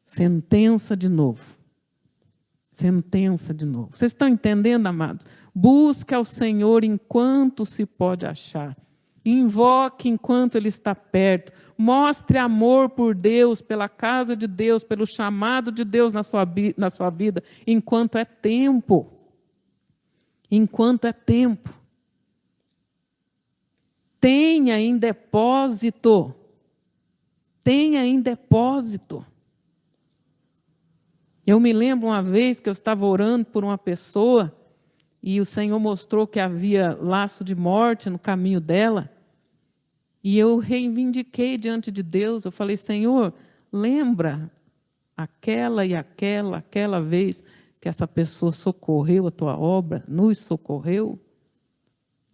Sentença de novo. Sentença de novo. Vocês estão entendendo, amados? Busque ao Senhor enquanto se pode achar. Invoque enquanto Ele está perto. Mostre amor por Deus, pela casa de Deus, pelo chamado de Deus na sua vida, enquanto é tempo. Enquanto é tempo. Tenha em depósito. Tenha em depósito. Eu me lembro uma vez que eu estava orando por uma pessoa e o Senhor mostrou que havia laço de morte no caminho dela. E eu reivindiquei diante de Deus, eu falei, Senhor, lembra aquela vez que essa pessoa socorreu a tua obra, nos socorreu?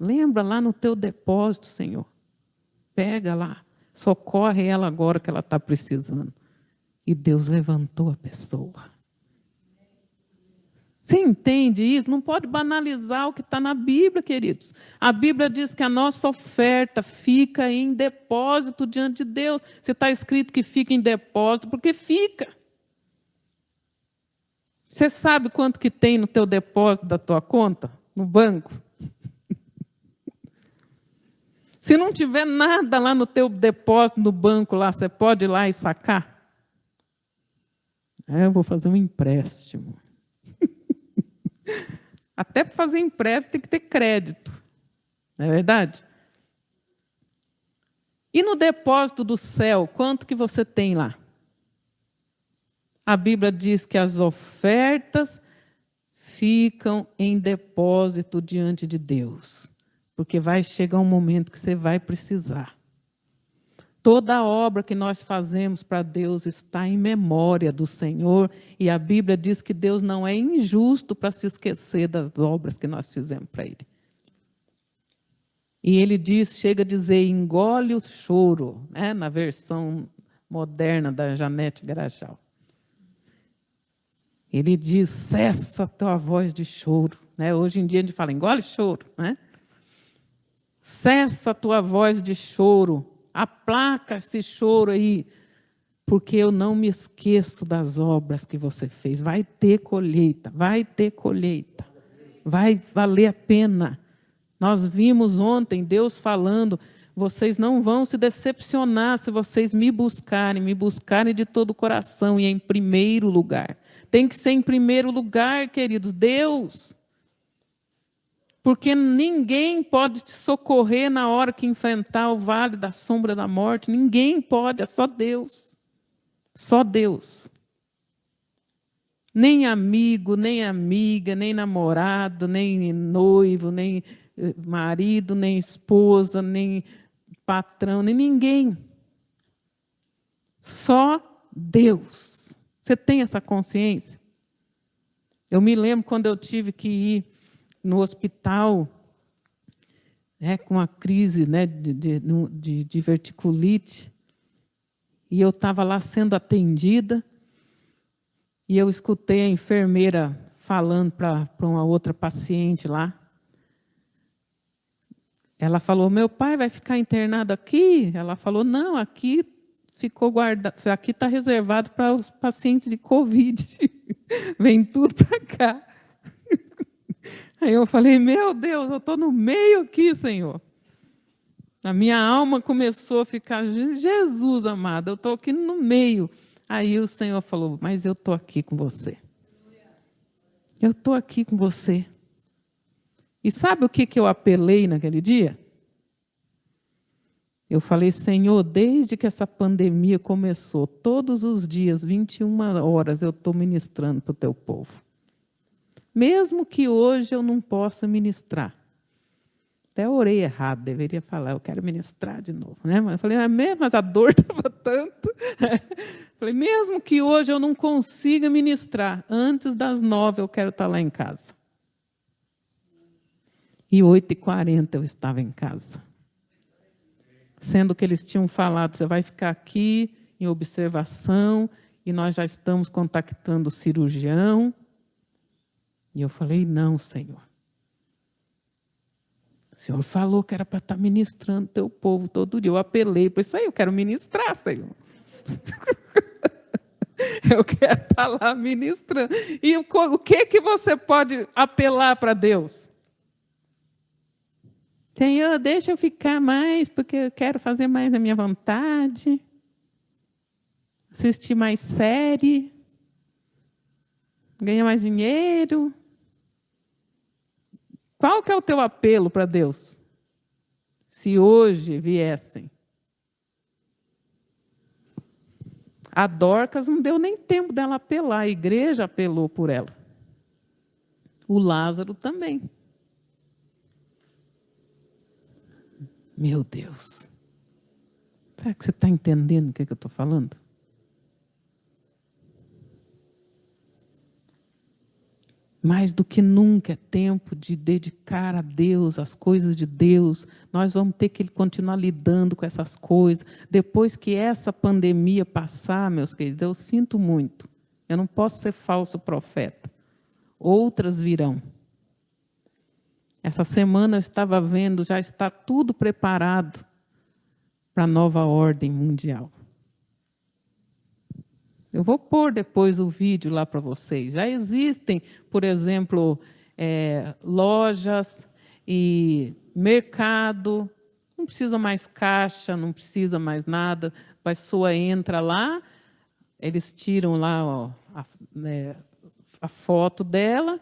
Lembra lá no teu depósito, Senhor. Pega lá, socorre ela agora que ela está precisando. E Deus levantou a pessoa. Você entende isso? Não pode banalizar o que está na Bíblia, queridos. A Bíblia diz que a nossa oferta fica em depósito diante de Deus. Você está escrito que fica em depósito, porque fica. Você sabe quanto que tem no teu depósito da tua conta? No banco? Se não tiver nada lá no teu depósito, no banco, lá, você pode ir lá e sacar? Eu vou fazer um empréstimo. Até para fazer empréstimo tem que ter crédito. Não é verdade? E no depósito do céu, quanto que você tem lá? A Bíblia diz que as ofertas ficam em depósito diante de Deus. Porque vai chegar um momento que você vai precisar. Toda obra que nós fazemos para Deus está em memória do Senhor, e a Bíblia diz que Deus não é injusto para se esquecer das obras que nós fizemos para Ele. E Ele diz, chega a dizer, engole o choro, né, na versão moderna da Janete Garajal. Ele diz, cessa a tua voz de choro. Né? Hoje em dia a gente fala, engole choro. Né? Cessa a tua voz de choro. Aplaca esse choro aí, porque eu não me esqueço das obras que você fez. Vai ter colheita, vai ter colheita. Vai valer a pena. Nós vimos ontem Deus falando, vocês não vão se decepcionar se vocês me buscarem de todo o coração e em primeiro lugar. Tem que ser em primeiro lugar, queridos, Deus. Porque ninguém pode te socorrer na hora que enfrentar o vale da sombra da morte. Ninguém pode, é só Deus. Só Deus. Nem amigo, nem amiga, nem namorado, nem noivo, nem marido, nem esposa, nem patrão, nem ninguém. Só Deus. Você tem essa consciência? Eu me lembro quando eu tive que ir no hospital, com uma crise, né, de verticulite, e eu estava lá sendo atendida, e eu escutei a enfermeira falando para uma outra paciente lá. Ela falou, meu pai vai ficar internado aqui? Ela falou, não, aqui ficou guardado, aqui está reservado para os pacientes de Covid. Vem tudo para cá. Aí eu falei, meu Deus, eu estou no meio aqui, Senhor. A minha alma começou a ficar, Jesus amado, eu estou aqui no meio. Aí o Senhor falou, mas eu estou aqui com você. Eu estou aqui com você. E sabe o que eu apelei naquele dia? Eu falei, Senhor, desde que essa pandemia começou, todos os dias, 21 horas, eu estou ministrando para o teu povo. mesmo que hoje eu não possa ministrar. Até orei errado, deveria falar, eu quero ministrar de novo. Né? Mas eu falei, mas a dor estava tanto. Falei, mesmo que hoje eu não consiga ministrar, antes das 9 eu quero estar lá em casa. E 8h40 eu estava em casa. Sendo que eles tinham falado, você vai ficar aqui em observação, e nós já estamos contactando o cirurgião. E eu falei, não, Senhor. O Senhor falou que era para estar ministrando teu povo todo dia. Eu apelei para isso aí, eu quero ministrar, Senhor. Eu quero estar lá ministrando. E o que você pode apelar para Deus? Senhor, deixa eu ficar mais, porque eu quero fazer mais da minha vontade. Assistir mais série. Ganhar mais dinheiro. Qual que é o teu apelo para Deus? Se hoje viessem. A Dorcas não deu nem tempo dela apelar, a igreja apelou por ela. O Lázaro também. Meu Deus. Será que você está entendendo o que eu estou falando? Mais do que nunca é tempo de dedicar a Deus, as coisas de Deus. Nós vamos ter que continuar lidando com essas coisas. Depois que essa pandemia passar, meus queridos, eu sinto muito. Eu não posso ser falso profeta. Outras virão. Essa semana eu estava vendo, já está tudo preparado para a nova ordem mundial. Eu vou pôr depois o vídeo lá para vocês. Já existem, por exemplo, lojas e mercado. Não precisa mais caixa, não precisa mais nada. A pessoa entra lá, eles tiram lá a foto dela.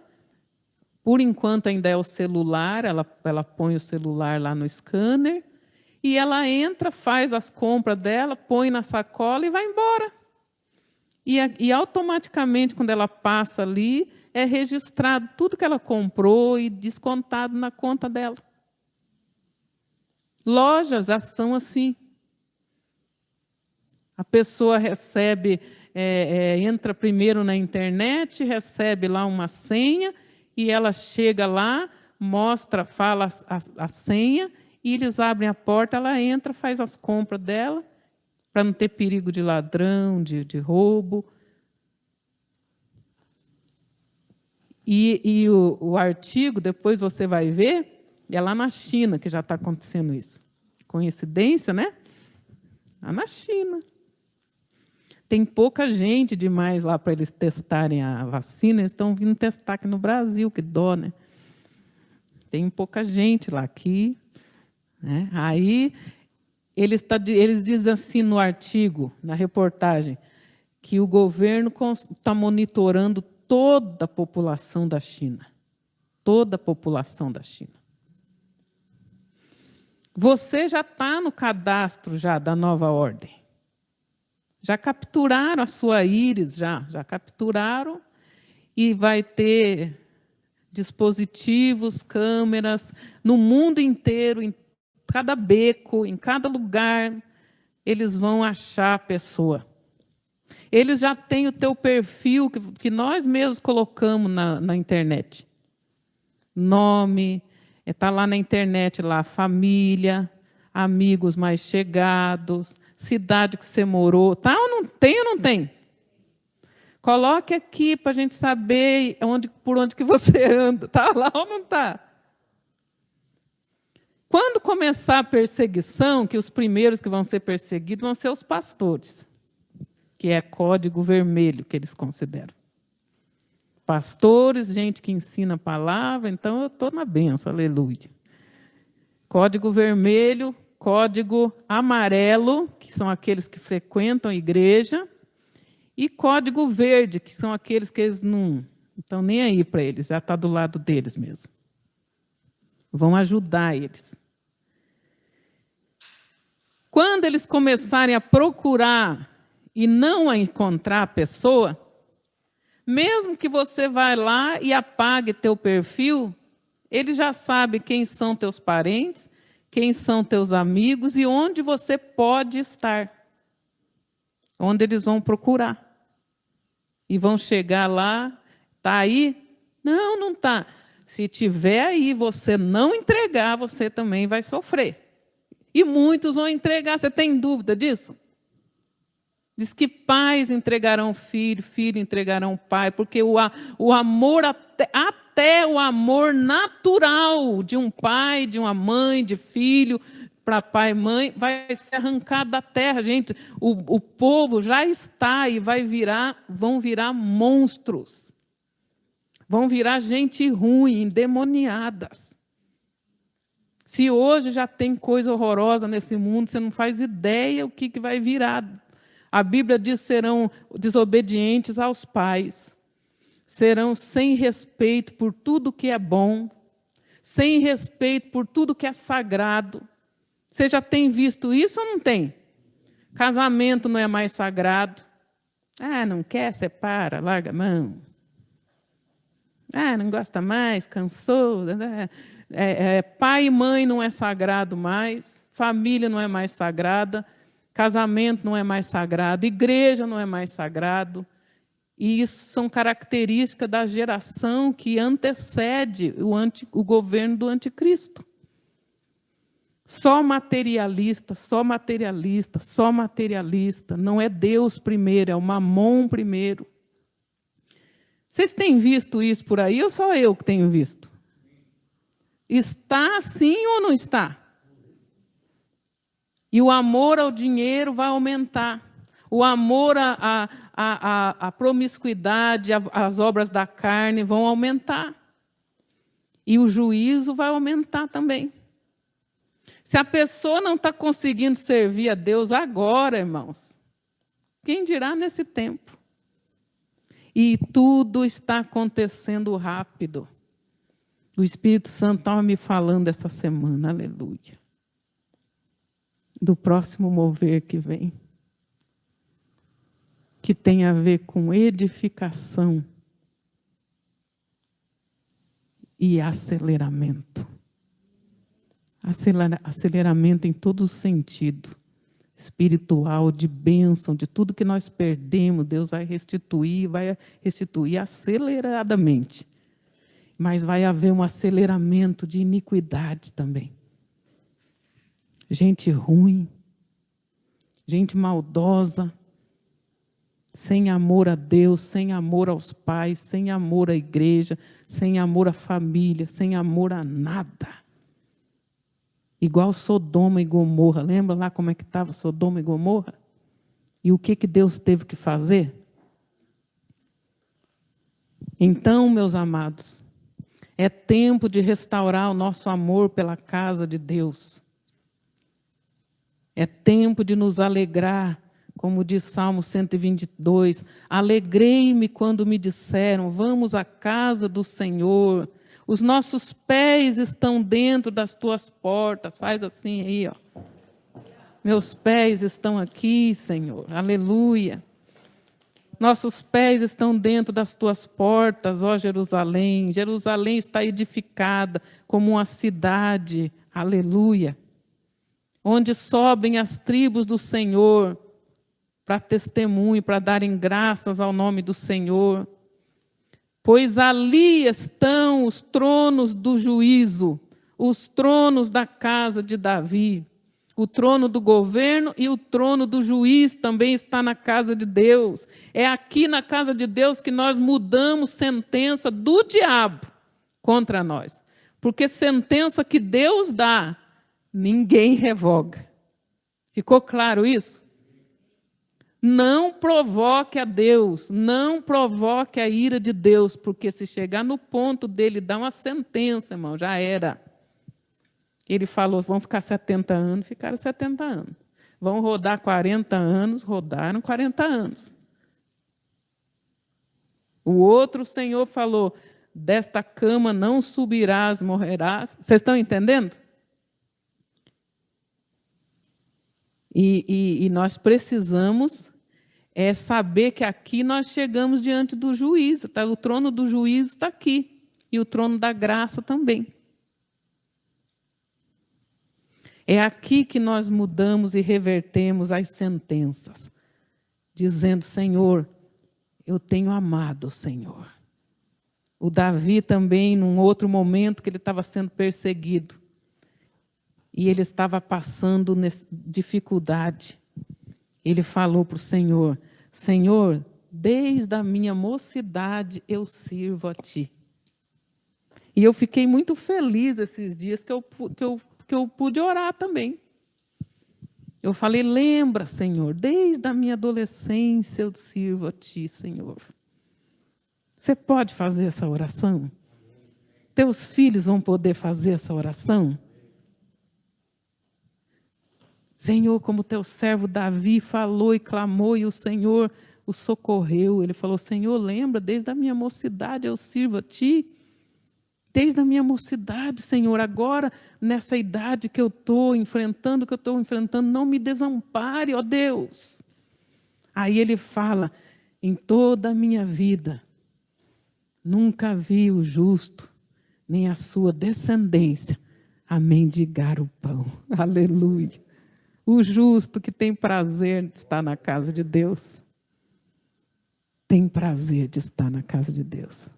Por enquanto ainda é o celular, ela põe o celular lá no scanner. E ela entra, faz as compras dela, põe na sacola e vai embora. E automaticamente, quando ela passa ali, é registrado tudo que ela comprou e descontado na conta dela. Lojas já são assim. A pessoa recebe, entra primeiro na internet, recebe lá uma senha, e ela chega lá, mostra, fala a senha, e eles abrem a porta, ela entra, faz as compras dela, para não ter perigo de ladrão, de roubo. E o artigo, depois você vai ver, é lá na China que já está acontecendo isso. Coincidência, né? Lá na China. Tem pouca gente demais lá para eles testarem a vacina, eles estão vindo testar aqui no Brasil, que dó, né? Tem pouca gente lá aqui. Né? Aí... Eles dizem assim no artigo, na reportagem, que o governo está monitorando toda a população da China. Toda a população da China. Você já está no cadastro já da nova ordem. Já capturaram a sua íris, já capturaram, e vai ter dispositivos, câmeras, no mundo inteiro, em cada beco, em cada lugar, eles vão achar a pessoa. Eles já têm o teu perfil, que nós mesmos colocamos na internet. Nome, está lá na internet, lá, família, amigos mais chegados, cidade que você morou. Tá ou não tem ou não tem? Coloque aqui para a gente saber por onde que você anda. Está lá ou não está? Quando começar a perseguição, que os primeiros que vão ser perseguidos vão ser os pastores, que é código vermelho que eles consideram. Pastores, gente que ensina a palavra, então eu estou na benção, aleluia. Código vermelho, código amarelo, que são aqueles que frequentam a igreja, e código verde, que são aqueles que eles não estão nem aí para eles, já está do lado deles mesmo. Vão ajudar eles. Quando eles começarem a procurar e não a encontrar a pessoa, Mesmo que você vá lá e apague teu perfil, ele já sabe quem são teus parentes, quem são teus amigos e onde você pode estar. Onde eles vão procurar. E vão chegar lá, está aí? Não, não está. Se tiver aí, você não entregar, você também vai sofrer. E muitos vão entregar, você tem dúvida disso? Diz que pais entregarão filho, filho entregarão pai, porque o amor, até o amor natural de um pai, de uma mãe, de filho, para pai e mãe, vai ser arrancado da terra, gente. O povo já está e vão virar monstros. Vão virar gente ruim, endemoniadas. Se hoje já tem coisa horrorosa nesse mundo, você não faz ideia o que vai virar. A Bíblia diz que serão desobedientes aos pais, serão sem respeito por tudo que é bom, sem respeito por tudo que é sagrado. Você já tem visto isso ou não tem? Casamento não é mais sagrado. Ah, não quer, separa, larga a mão. Ah, não gosta mais, cansou. Pai e mãe não é sagrado mais, família não é mais sagrada, casamento não é mais sagrado, igreja não é mais sagrado. E isso são características da geração que antecede o governo do anticristo. Só materialista, só materialista, só materialista. Não é Deus primeiro, é o Mamon primeiro. Vocês têm visto isso por aí ou só eu que tenho visto? Está assim ou não está? E o amor ao dinheiro vai aumentar. O amor à promiscuidade, às obras da carne vão aumentar. E o juízo vai aumentar também. Se a pessoa não está conseguindo servir a Deus agora, irmãos, quem dirá nesse tempo? E tudo está acontecendo rápido. O Espírito Santo estava me falando essa semana, aleluia, do próximo mover que vem, que tem a ver com edificação e aceleramento. Aceleramento em todo sentido, espiritual, de bênção, de tudo que nós perdemos, Deus vai restituir aceleradamente. Mas vai haver um aceleramento de iniquidade também. Gente ruim, gente maldosa, sem amor a Deus, sem amor aos pais, sem amor à igreja, sem amor à família, sem amor a nada. Igual Sodoma e Gomorra. Lembra lá como é que estava Sodoma e Gomorra? E o que Deus teve que fazer? Então, meus amados, é tempo de restaurar o nosso amor pela casa de Deus. É tempo de nos alegrar, como diz Salmo 122. Alegrei-me quando me disseram, vamos à casa do Senhor. Os nossos pés estão dentro das tuas portas. Faz assim aí, ó. Meus pés estão aqui, Senhor. Aleluia. Nossos pés estão dentro das tuas portas, ó Jerusalém. Jerusalém está edificada como uma cidade. Aleluia. Onde sobem as tribos do Senhor para testemunho, para darem graças ao nome do Senhor. Pois ali estão os tronos do juízo, os tronos da casa de Davi. O trono do governo e o trono do juiz também está na casa de Deus. É aqui na casa de Deus que nós mudamos sentença do diabo contra nós. Porque sentença que Deus dá, ninguém revoga. Ficou claro isso? Não provoque a Deus, não provoque a ira de Deus, porque se chegar no ponto dele dar uma sentença, irmão, já era. Ele falou, vão ficar 70 anos, ficaram 70 anos. Vão rodar 40 anos, rodaram 40 anos. O outro Senhor falou, desta cama não subirás, morrerás. Vocês estão entendendo? E nós precisamos É saber que aqui nós chegamos diante do juízo, tá? O trono do juízo está aqui, e o trono da graça também. É aqui que nós mudamos e revertemos as sentenças, dizendo: Senhor, eu tenho amado o Senhor. O Davi também, num outro momento que ele estava sendo perseguido, e ele estava passando dificuldade, ele falou para o Senhor: Senhor, desde a minha mocidade eu sirvo a Ti. E eu fiquei muito feliz esses dias que eu pude orar também. Eu falei: lembra, Senhor, desde a minha adolescência eu sirvo a Ti, Senhor. Você pode fazer essa oração? Teus filhos vão poder fazer essa oração? Senhor, como teu servo Davi falou e clamou, e o Senhor o socorreu. Ele falou: Senhor, lembra, desde a minha mocidade eu sirvo a Ti. Desde a minha mocidade, Senhor, agora, nessa idade que eu estou enfrentando, não me desampare, ó Deus. Aí ele fala: em toda a minha vida, nunca vi o justo, nem a sua descendência, a mendigar o pão. Aleluia. O justo que tem prazer de estar na casa de Deus, tem prazer de estar na casa de Deus.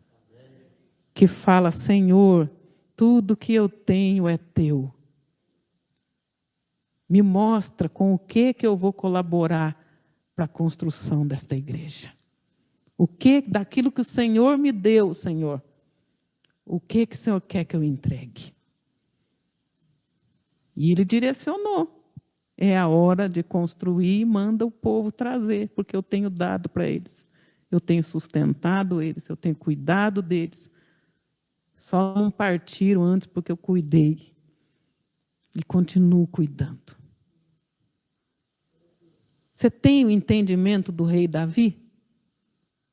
Que fala: Senhor, tudo que eu tenho é Teu. Me mostra com o que eu vou colaborar para a construção desta igreja. O que, daquilo que o Senhor me deu, Senhor, o que o Senhor quer que eu entregue? E Ele direcionou. É a hora de construir e manda o povo trazer, porque eu tenho dado para eles. Eu tenho sustentado eles, eu tenho cuidado deles. Só não partiram antes porque eu cuidei. E continuo cuidando. Você tem o entendimento do rei Davi?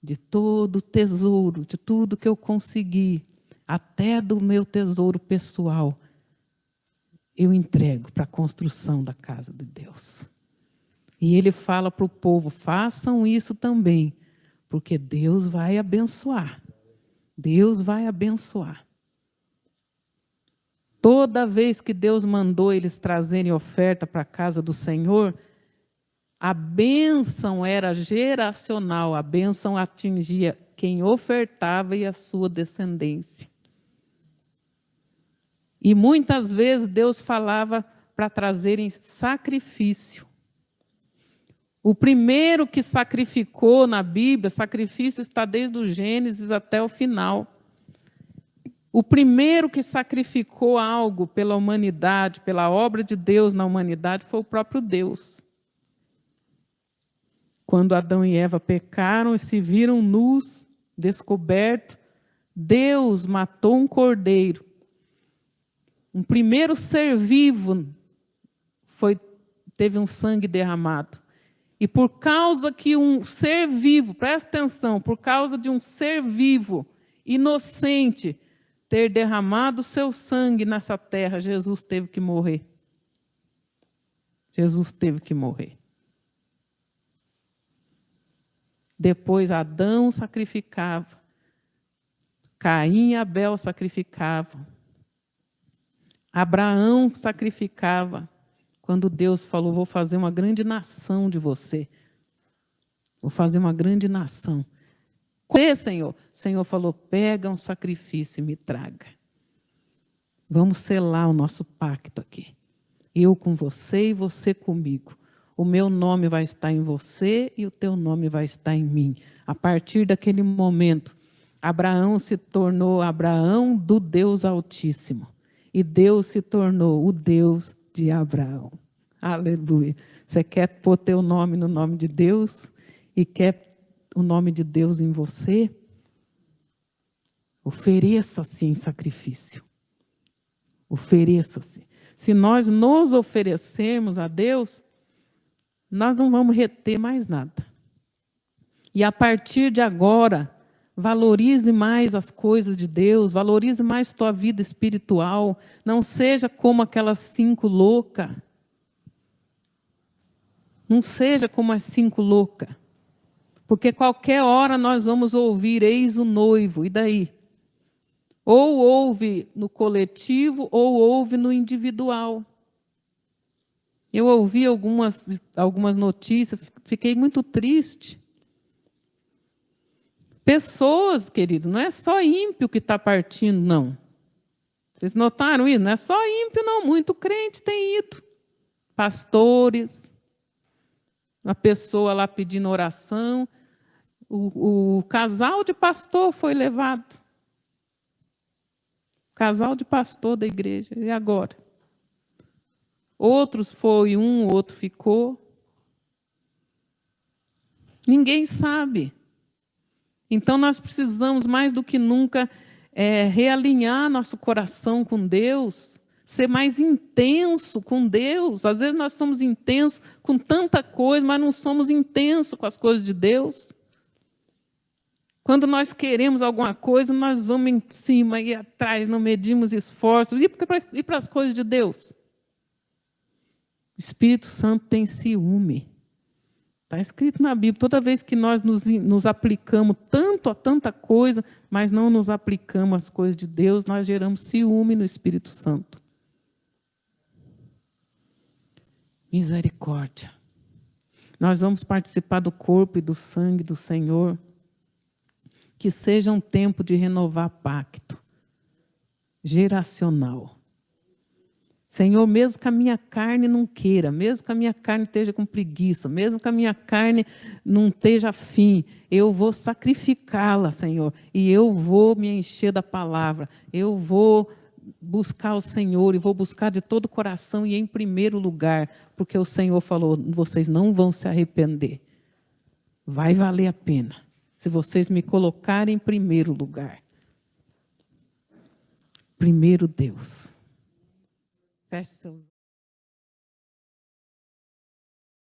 De todo o tesouro, de tudo que eu consegui, até do meu tesouro pessoal, eu entrego para a construção da casa de Deus. E ele fala para o povo: façam isso também, porque Deus vai abençoar. Deus vai abençoar. Toda vez que Deus mandou eles trazerem oferta para a casa do Senhor, a bênção era geracional, a bênção atingia quem ofertava e a sua descendência. E muitas vezes Deus falava para trazerem sacrifício. O primeiro que sacrificou na Bíblia, sacrifício está desde o Gênesis até o final. O primeiro que sacrificou algo pela humanidade, pela obra de Deus na humanidade, foi o próprio Deus. Quando Adão e Eva pecaram e se viram nus, descobertos, Deus matou um cordeiro. Um primeiro ser vivo teve um sangue derramado. E por causa que um ser vivo, presta atenção, por causa de um ser vivo, inocente, ter derramado seu sangue nessa terra, Jesus teve que morrer. Jesus teve que morrer. Depois Adão sacrificava, Caim e Abel sacrificavam, Abraão sacrificava, quando Deus falou: vou fazer uma grande nação de você. Vou fazer uma grande nação. Senhor, o Senhor falou: pega um sacrifício e me traga. Vamos selar o nosso pacto aqui. Eu com você e você comigo. O meu nome vai estar em você e o teu nome vai estar em mim. A partir daquele momento, Abraão se tornou Abraão do Deus Altíssimo. E Deus se tornou o Deus de Abraão. Aleluia. Você quer pôr teu nome no nome de Deus? E quer o nome de Deus em você? Ofereça-se em sacrifício. Ofereça-se. Se nós nos oferecermos a Deus, nós não vamos reter mais nada. E a partir de agora, valorize mais as coisas de Deus, valorize mais tua vida espiritual. Não seja como aquelas 5 loucas. Não seja como as 5 loucas. Porque qualquer hora nós vamos ouvir, eis o noivo, e daí? Ou ouve no coletivo, ou ouve no individual. Eu ouvi algumas notícias, fiquei muito triste. Pessoas, queridos, não é só ímpio que está partindo, não. Vocês notaram isso? Não é só ímpio, não. Muito crente tem ido. Pastores, uma pessoa lá pedindo oração. O casal de pastor foi levado. Casal de pastor da igreja. E agora? Outros foi um, outro ficou. Ninguém sabe. Então, nós precisamos, mais do que nunca, realinhar nosso coração com Deus, ser mais intenso com Deus. Às vezes nós somos intensos com tanta coisa, mas não somos intensos com as coisas de Deus. Quando nós queremos alguma coisa, nós vamos em cima e atrás, não medimos esforços. E para as coisas de Deus? O Espírito Santo tem ciúme. Está escrito na Bíblia, toda vez que nós nos aplicamos tanto a tanta coisa, mas não nos aplicamos às coisas de Deus, nós geramos ciúme no Espírito Santo. Misericórdia. Nós vamos participar do corpo e do sangue do Senhor. Que seja um tempo de renovar pacto geracional. Senhor, mesmo que a minha carne não queira, mesmo que a minha carne esteja com preguiça, mesmo que a minha carne não esteja afim, eu vou sacrificá-la, Senhor, e eu vou me encher da palavra, eu vou buscar o Senhor, e vou buscar de todo o coração e em primeiro lugar, porque o Senhor falou, vocês não vão se arrepender, vai valer a pena, se vocês me colocarem em primeiro lugar. Primeiro Deus. Feche seus